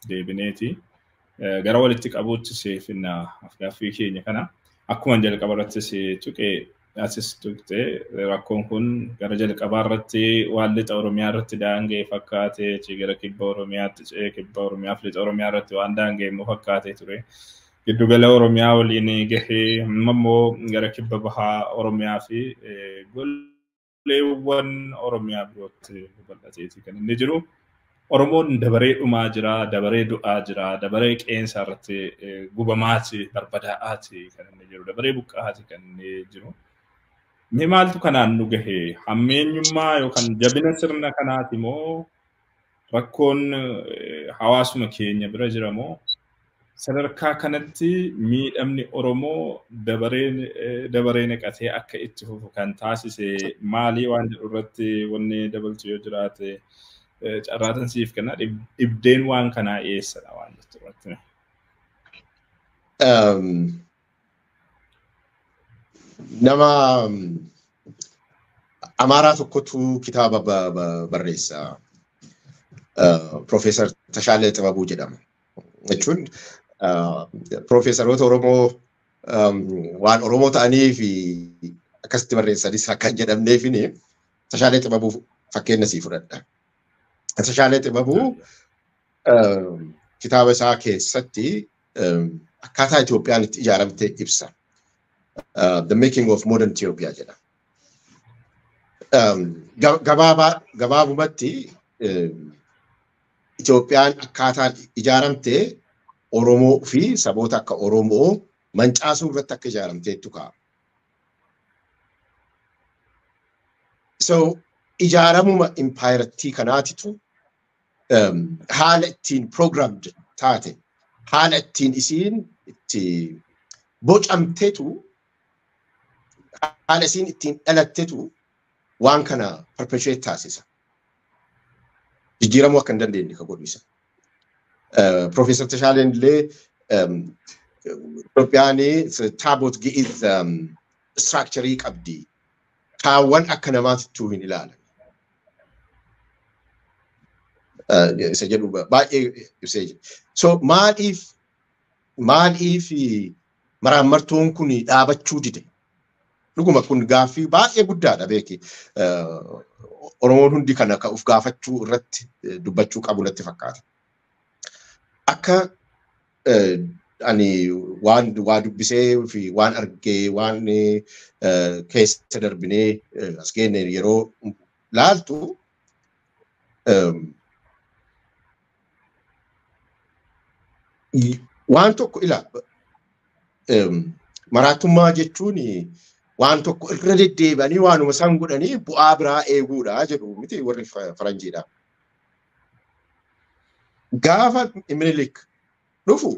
deebineeti. Gara walitti qabuutti seefinna afgaaffii keenya kana akkuma jalqaba irratti tuqee asis tuqxee rakkoon kun gara jalqabaa irratti waan lixa Oromiyaa irratti daangee fakkaatee gara kibba Oromiyaatti ce'ee kibba Oromiyaa fi lixa Oromiyaa irratti waan daangee immoo fakkaatee ture. Giddugala Oromiyaa waliin gahee immoo gara kibba bahaa Oromiyaa fi golleewwan Oromiyaa birootti bal'ateeti kan inni jiru. Oromoon dabaree dhumaa jira, dabaree du'aa jira, dabaree qeensa irratti gubamaati, barbadaa'aati kan inni jiru, dabaree buqqaati kan inni jiru. Mee maaltu kanaan nu gahee? Hammeenyummaa yookaan jabina sirna kanaati moo rakkoon hawaasuma keenya bira jira moo sadarkaa kanatti miidhamni Oromoo dabaree naqatee akka itti fufu kan taasise maalii waan jedhu irratti wanni dabaltu yoo jiraate carraatan siif kenna dhibdeen waan kanaa eessadha waan jettu irratti. Nama Amaaraa tokkotu kitaaba barreessa. Profeesar Tashaalee Xibabuu jedhama. Jechuun Profeesaroota Oromoo waan Oromoo ta'anii fi akkasitti barreessanis akka hin jedhamneefini Tashaalee Xibabuu fakkeenya sii fudhadha. Tashaalee Xibabuu kitaaba isaa keessatti akkaataa Itoophiyaan itti ijaaramte ibsa. The Making of Modern Ethiopia jedha. Gabaabumatti Itoophiyaan akkaataan ijaaramte Oromoo fi saboota akka Oromoo mancaasuu irratti akka ijaaramteettu ka'a. So ijaaramuma impaayiraattii kanaatitu haala ittiin programmed taate, haala ittiin isiin itti bocamteetu, haala isiin ittiin dhalattetu waan kana perpetuate taasisa. Jijjiiramuu akka hin dandeenye ka godhu isa. Profeesar Tashaaleen illee Itoophiyaan taabot gi'iz structurii qabdi. Kaawwan akka namaatittuu hin ilaalan. Isa jedhu baay'ee ibsee jira. So maaliif maraammartoon kun dhaabachuu dide? Dhuguma kun gaaffii baay'ee guddaadha beeki. Oromoon hundi kana ka uf gaafachuu irratti dubbachuu qabu natti fakkaata. Akka ani waan dubbisee fi waan argee waan keessa darbinee as geenne yeroo laaltu waan tokko maraatummaa jechuun waan tokko irra deddeebi'anii waanuma san godhanii bu'aa biraa eeguudha jedhu miti warri faranjiidha. Gaafa Minilik dhufu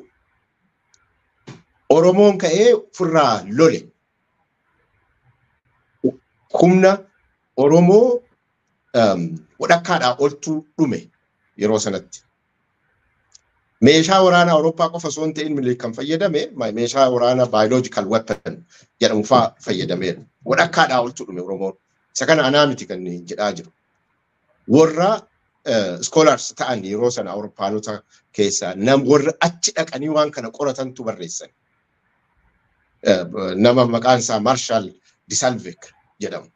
Oromoon ka'ee ofirraa lole. Humna Oromoo wadhakkaadhaa oltuu dhume yeroo sanatti. Meeshaa waraanaa Awurooppaa qofa osoo hin ta'in Minilik kan fayyadame meeshaa waraanaa biological weapon jedhamu fa'aa fayyadameera. Wadhakkaadhaa oltuu dhume Oromoon. Isa kana anaa miti kan jedhaa jiru. Warra scholars ta'an yeroo sana Awurooppaanota keessaa warra achi dhaqanii waan kana qoratantu barreessan. Nama maqaan isaa Marshall Disalvik jedhamu.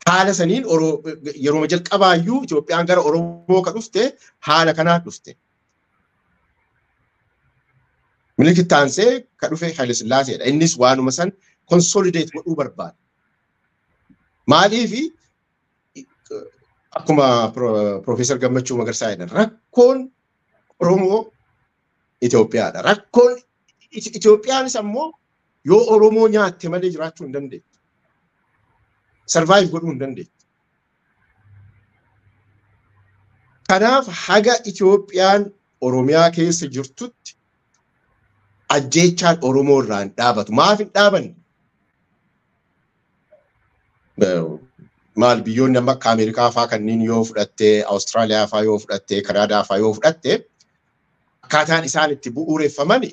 Haala saniin yeroo jalqabaayyuu Itoophiyaan gara Oromoo ka dhufte haala kanaa dhufte. Minilik taansee ka dhufe Haile Sillaaseedha. Innis waanuma san consolidate godhuu barbaada. Maaliifi akkuma Profeesar Gammachuu Magarsaa jedhan rakkoon Oromoo Itoophiyaadha. Rakkoon Itoophiyaanis ammoo yoo Oromoo nyaatte malee jiraachuu hin dandeettu. Survive godhuu hin dandeettu. Kanaaf haga Itoophiyaan Oromiyaa keessa jirtutti ajjeechaan Oromoo irraa hin dhaabatu. Maaf hin dhaabanne? Maal biyyoonni amma akka Ameerikaa fa'aa kanneen yoo fudhattee, Awustiraaliyaa fa'aa yoo fudhattee, Kanaadaa fa'aa yoo fudhattee, akkaataan isaan itti bu'uureffamani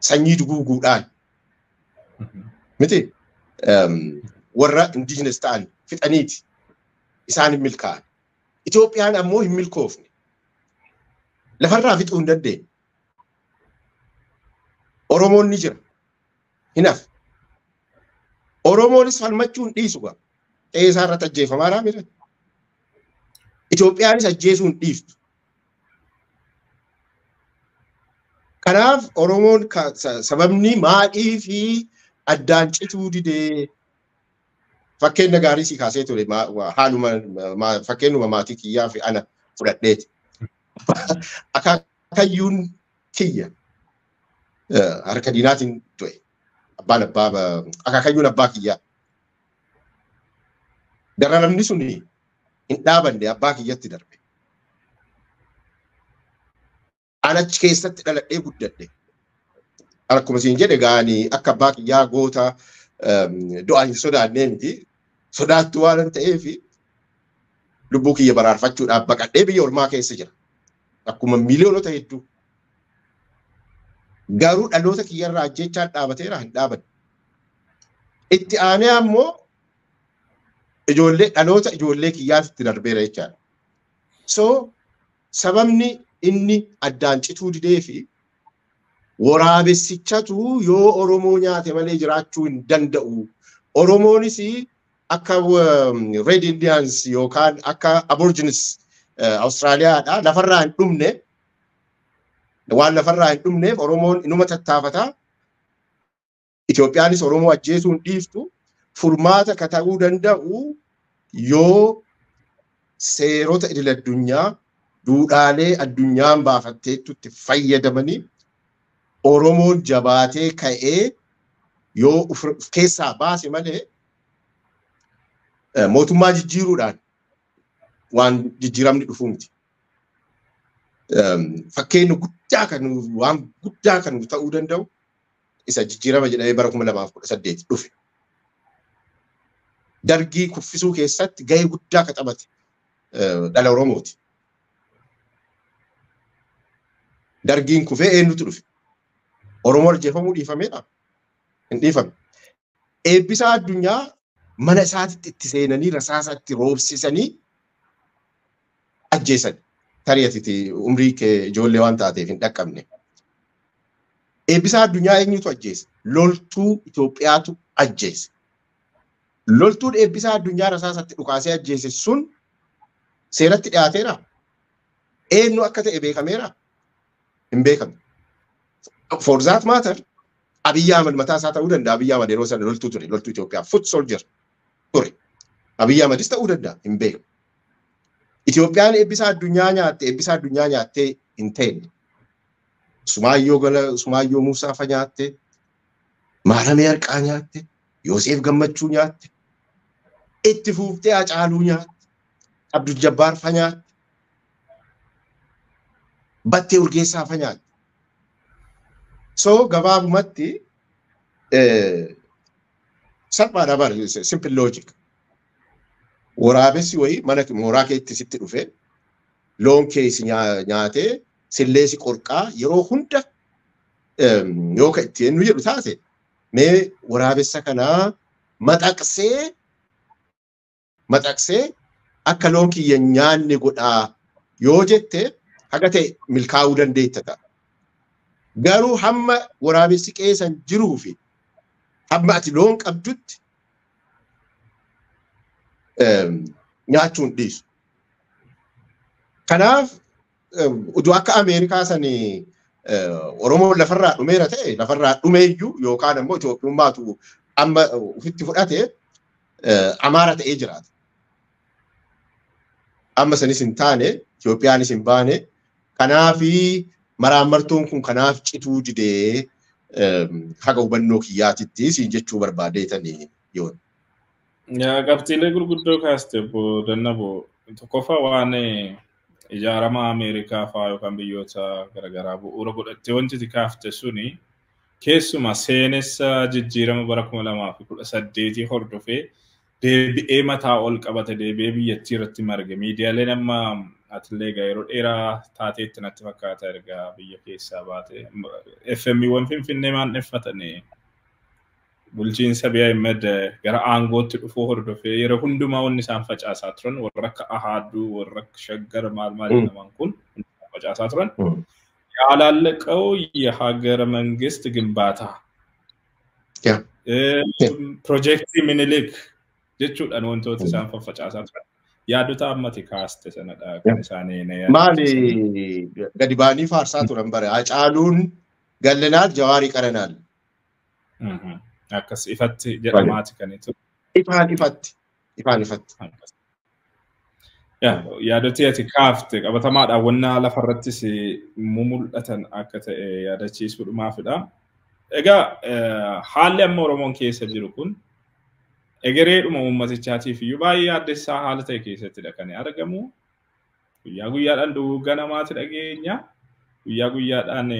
sanyii duguuguudhaan miti warra indigenous ta'an fixaniiti isaan hin milkaa'an. Itoophiyaan ammoo hin milkoofne. Lafarraa fixuu hin dandeenye. Oromoon ni jira. Hin hafe. Oromoonis falmachuu hin dhiisu gaa. Qe'ee isaa irratti ajjeefamaa jira miti. Itoophiyaanis ajjeesuu hin dhiiftu. Kanaaf Oromoon sababni maalii fi addaan cituu didee fakkeenya gaarii si kaasee ture haaluma fakkeenyuma maatii kiyyaa fi ana fudhadheeti. Akaakayyuun kiyya harka diinaatiin du'e. Akaakayyuun abbaa kiyyaa. Dararamni sun hin dhaabanne abbaa kiyyatti darbe. Anachi keessatti dhaladhee guddadhe. Akkuma isin jedhe gaanii akka abbaa kiyyaa goota du'aa hin sodaannee miti. Sodaattu waan ta'eef lubbuu kiyya baraarfachuudhaaf baqadhee biyya ormaa keessa jira. Akkuma miliyoonota hedduu. Garuu dhaloota kiyyarraa ajjeechaan dhaabateera hin dhaabanne. Itti aanee ammoo dhaloota ijoollee kiyyaatti darbeera jechaadha. So sababni inni addaan cituu didee fi waraabessichatu yoo Oromoo nyaate malee jiraachuu hin danda'u. Oromoonis akka Red Indians yookaan akka Aborigines Australiyaadha lafarraa hin dhumne waan lafarraa hin dhumneef Oromoon inuma tattaafata. Itoophiyaanis Oromoo ajjeesuu hin dhiiftu. Furmaata ka ta'uu danda'u yoo seerota idil addunyaa duudhaalee addunyaan baafatteettu itti fayyadamanii Oromoon jabaatee ka'ee yoo of keessaa baase malee mootummaa jijjiiruudhaan waan jijjiiramni dhufuu miti. Fakkeenya guddaa waan guddaa kan ta'uu danda'u isa jijjiirama jedhamee bara 2018 dhufe. Dargii kuffisuu keessatti gahee guddaa ka taphate dhala Oromooti. Dargiin kufee eenyutu dhufe? Oromoo ajjeefamuu dhiifameedha. Hin dhiifame. Eebbisaa addunyaa mana isaatitti itti seenanii rasaasa itti roobsisanii ajjeesan. Tari'atitti umrii kee ijoollee waan taateef hin dhaqqabne. Eebbisaa addunyaa eenyutu ajjeese? Loltuu Itoophiyaatu ajjeese. Loltuun eebbisaa addunyaa rasaasatti dhukaasee ajjeese sun seeratti dhiyaateera. Eenyu akka ta'e beekameera? Hin beekamne. For that matter, Abiy Ahmed mataa isaa ta'uu danda'a. Abiy Ahmed yeroo sana loltuu ture. Loltuu Itoophiyaa foot soldier ture. Abiy Ahmedis ta'uu danda'a. Hin beekamu. Itoophiyaan eebbisaa addunyaa nyaattee hin ta'e. Sumaayyoo Muusaa fa nyaatte. Maaramee Harqaa nyaatte. Yoosef Gammachuu nyaatte. Itti fuuftee Hacaaluu nyaatte. Abdul Jabbaar fa nyaatte. Battee Urgeessaa fa nyaatte. So gabaabumatti salphaadha bara simple logic. Waraabessi wayii mana mooraa keetti sitti dhufe loon keessa nyaatee silleesi qorqaa yeroo hunda yoo ka itti eenyu jedhu taate mee waraabessa kanaa maxaqsee akka loon kiyya nyaanne godhaa yoo jette haga ta'e milkaa'uu dandeetta ta'a. Garuu hamma waraabessi keessan jiruu fi hamma ati loon qabdutti nyaachuun dhiisu. Kanaaf utuu akka Ameerikaa sanii Oromoo lafarraa dhumeera ta'e lafarraa dhumeeyyuu yookaan ammoo Itoophiyummaatu amma ofitti fudhate Amaara ta'ee jiraata. Amma sanis hin taane Itoophiyaanis hin baane kanaafi maraammartoon kun kanaaf cituu didee haga hubannoo kiyyaatitti siin jechuu barbaadeetanii yoon. Qabxiilee gurguddoo kaaste dannabo tokkoffaa waan ijaarama Ameerikaa fa'aa yookaan biyyoota garaagaraa bu'uura godhattee wanti kaafte suni keessuma seenessa jijjiirama bara 2018 hordofee deebi'ee mataa ol qabate deebi'ee biyyattii irratti marge miidiyaaleen amma atilee yeroo dheeraa taateetti natti fakkaata ergaa biyya keessaa baate FM'wwan Finfinnee maandeffatanii bulchiinsa BMD gara aangootti dhufuu hordofee yeroo hundumaa wanni isaan facaasaa turan warra akka Ahaduu warra akka Shaggar maal jedhaman kun facaasaa turan ያላለቀው የሀገረ መንግስት ግንባታ ፕሮጀክት ምኒልክ jechuudhaan wantoota isaan faffacaasaa turan yaadota ammati kaaste sanadha kan isaanii maali gadi baanii faarsaa turan bare Hacaaluun Gallanaal Jawaarii Qaranaal akkas ifatti jedhamaati kan itu ifaan ifatti yaadoti ati kaafte qabatamaadha wanna lafarrattis mul'atan akka ta'e yaadachiisuudhumaafidha egaa haalli amma Oromoon keessa jiru kun egereedhuma ummatichaatiif iyyuu baay'ee addessaa haala ta'e keessattidha kan argamu guyyaa guyyaadhaan duugaa namaatti dhageenya guyyaa guyyaadhaan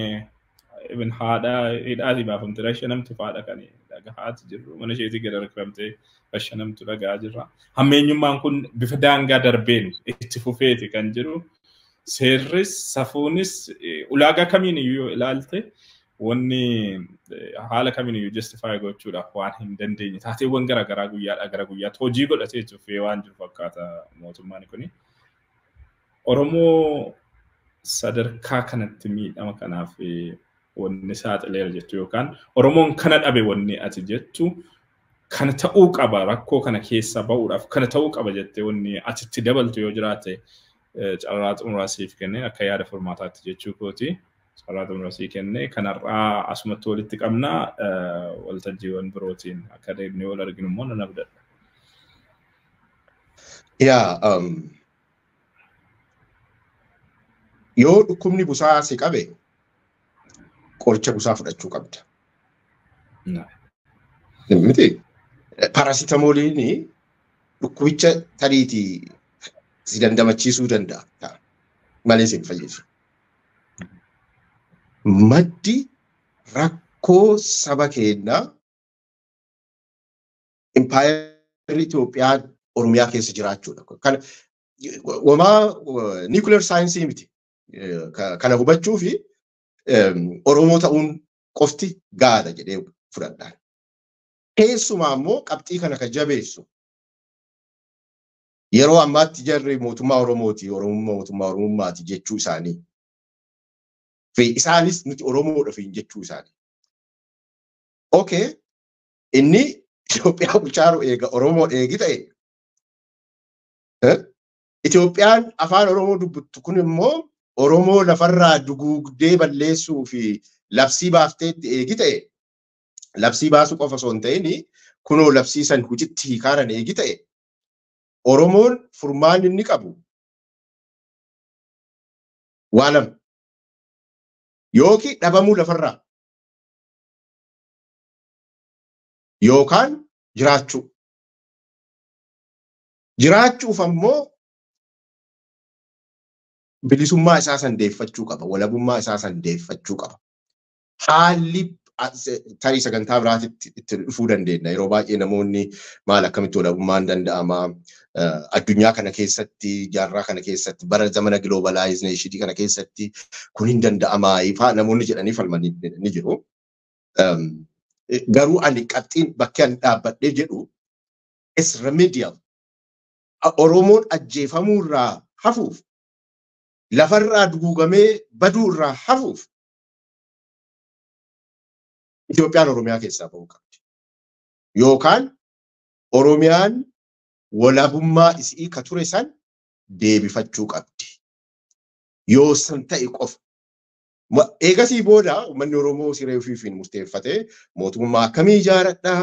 even haadha hidhaati baafamte rashanamtu faadha kan dhagahaati jirru mana isheetii gad rakramtee rashanamtu dhagaa jirra hammeenyummaan kun bifa daangaa darbeen itti fufeeti kan jiru seerris safuunis ulaagaa kamiin iyyuu ilaalte wanni haala kamiin iyyuu justify gochuudhaaf waan hin dandeenye taateewwan garaagaraa guyyaadhaa gara guyyaatti hojii godhatee tufee waan jiru fakkaata mootummaan kuni Oromoo sadarkaa kanatti miidhama kanaaf wanni saaxileera jettu yookaan Oromoon kana dhabe wanni ati jettu kana ta'uu qaba rakkoo kana keessa ba'uudhaaf kana ta'uu qaba jettee wanni atitti dabaltu yoo jiraate carraa xumuraasiif kennee akka yaada furmaataatti jechuu kooti carraa xumuraasii kennee kanarraa asumatti walitti qabnaa waltajjiiwwan birootiin akka deebinee wal arginu immoo nan abdadha. Yoo dhukkubni busaa si qabe qoricha busaa fudhachuu qabda. Miti parasitamooliin dhukkubicha tariitii si dandamachiisuu danda'a malee si hin fayyisu. Maddi rakkoo saba keenyaa impaayerri Itoophiyaa Oromiyaa keessa jiraachuudha. Kana wamaa nuclear saayinsii miti. Kana hubachuu fi Oromoo ta'uun qofti gaadha jedhee fudhadhaan. Keessumaa immoo qabxii kana kan jabeessu yeroo ammaatti jarri mootummaa Oromooti mootummaa Oromummaati jechuu isaanii fi isaanis nuti Oromoodha fi jechuu isaanii. Okay, inni Itoophiyaa bulchaaru eega Oromoo eegi ta'e Itoophiyaan afaan Oromoo dubbattu kun immoo Oromoo lafarraa duguugdee balleessuu fi labsii baafteetti eegi ta'e labsii baasuu qofa osoo hin ta'in kunoo labsii san hujitti hiikaaran eegi ta'e Oromoon furmaan inni qabu waa lama yookiin dhabamuu lafarraa yookaan jiraachuuf ammoo bilisummaa isaa sandeeffachuu qaba walabummaa isaa sandeeffachuu qaba haalli tarii sagantaa biraatitti itti dhufuu dandeenya yeroo baay'ee namoonni maal akkamitti walabummaan danda'ama addunyaa kana keessatti jaarraa kana keessatti bara zamana globalization kana keessatti kun hin danda'amaa ifaa namoonni jedhanii falmanii ni jiru. Garuu ani qabxiin bakka ani dhaabbadhee jedhu is remedial. Oromoon ajjeefamuurraa hafuuf lafarraa duguugamee baduurraa hafuuf Itoophiyaan Oromiyaa keessaa bahuu qabdi. Yookaan Oromiyaan walabummaa isii ka ture san deebifachuu qabdi. Yoo san ta'e qofa. Eegasii booda uummanni Oromoo siree ofiifiin murteeffatee mootummaa akkamii ijaaradhaa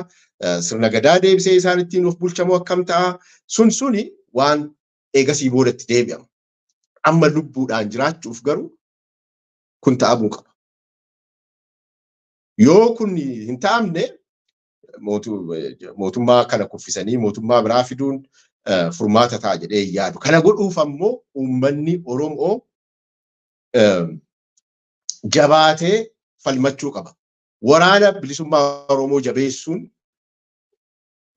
sirna gadaa deebisee isaan ittiin of bulchamoo akkam ta'a suni waan eegasii boodatti deebi'ama. Amma lubbuudhaan jiraachuuf garuu kun ta'amuu qaba. Yoo kun hin ta'amne mootummaa kana kuffisanii mootummaa biraa fiduun furmaata ta'a jedhee yaadu. Kana godhuuf ammoo uummanni Oromoo jabaatee falmachuu qaba. Waraana bilisummaa Oromoo jabeessuun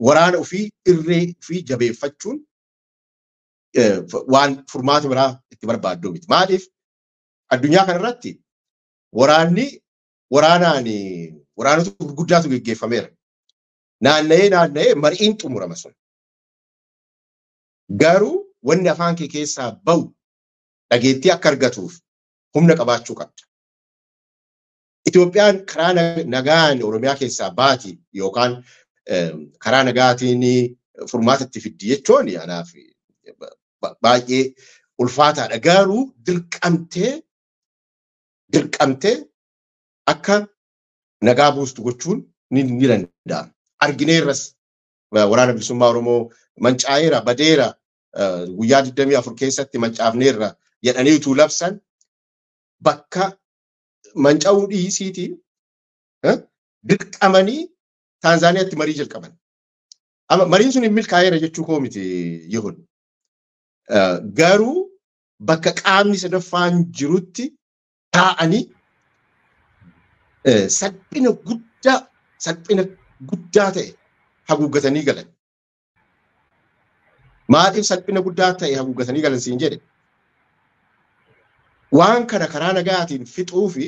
waraana ofii irree fi jabeeffachuun waan furmaata biraa itti barbaaddu miti. Maaliif addunyaa kanarratti waraanota gurguddaatu geggeeffameera. Naanna'ee mariin xumurama sun. Garuu wanni afaan kee keessaa bahu dhageettii akka argatuuf humna qabaachuu qabda. Itoophiyaan karaa nagaan Oromiyaa keessaa baati yookaan karaa nagaatiin furmaata itti fiddi jechuun anaaf baay'ee ulfaataadha. Garuu dirqamtee akka nagaa buustu gochuun ni danda'ama. Argineerras waraana bilisummaa Oromoo mancaa'eera badeera guyyaa 24 keessatti mancaafneerra jedhanii utuu labsan bakka manca'uu dhiisiitii dirqamanii Taanzaaniyaatti marii jalqaban. Mariin sun hin milkaa'eera jechuu koo miti Yihun. Garuu bakka qaamni sadaffaan jirutti taa'anii salphina guddaa ta'e haguuggatanii galan. Maaliif salphina guddaa ta'e haguuggatanii galan siin jedhe? Waan kana karaa nagaatiin fixuu fi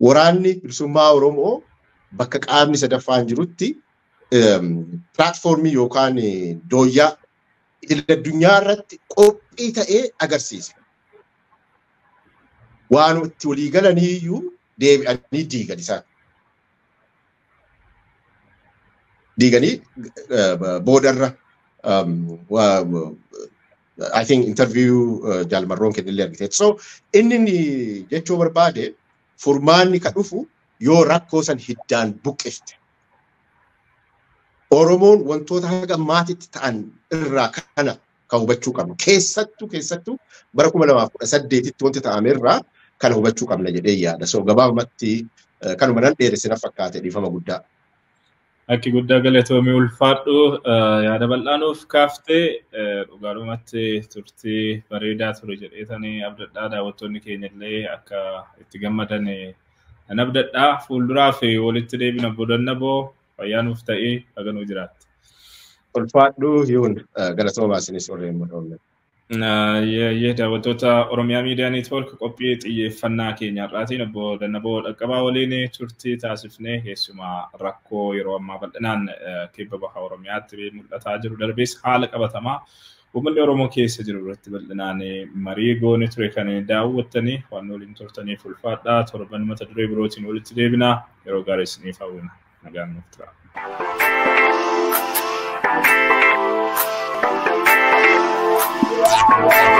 waraanni bilisummaa Oromoo bakka qaamni sadaffaan jirutti pilaatfoormii yookaan dooyyaa idil-addunyaa irratti qophii ta'ee agarsiisa. Waan itti walii galanii iyyuu deebi'anii diigan isaan. Diiganii boodarra I think interview Jaalmarroon kennillee argiteet. So inni jechuu barbaade furmaanni ka dhufu yoo rakkoo san hiddaan buqqifte. Oromoon wantoota haga maatitti ta'an irraa kana kan hubachuu qabna. Keessattuu bara 2018tti wanti ta'ame irraa kana hubachuu qabna jedhee yaada. So gabaabumatti kanuma nan dheeressina fakkaate dhiifama guddaa. Akki guddaa galatoomii ulfaadhu yaada bal'aanuuf kaaftee dhugaadhumatti turtii bareedaa ture jedheetanii abdadhaa daawwattoonni keenya illee akka itti gammadan nan abdadhaa fuulduraa fi walitti deebina bodannaboo fayyaanuuf ta'ee haganuu jiraatti. Ulfaadhu Yihun galatoomaa isinis warreen mudhoomne. Daawwattoota Oromiyaa Miidiyaa Neetwoork qophii xiyyeeffannaa keenya irraatiin obbo Dannaboo Dhaqqabaa waliin turtii taasifnee keessumaa rakkoo yeroo ammaa bal'inaan kibba baha Oromiyaatti mul'ataa jiru darbees haala qabatamaa uummanni Oromoo keessa jiru irratti bal'inaan marii goone ture kan daawwattanii waan waliin turtaniif ulfaadhaa torban mata duree birootiin walitti deebinaa yeroo gaarii isiniif hawwina nagaan nuuf tura. Wow.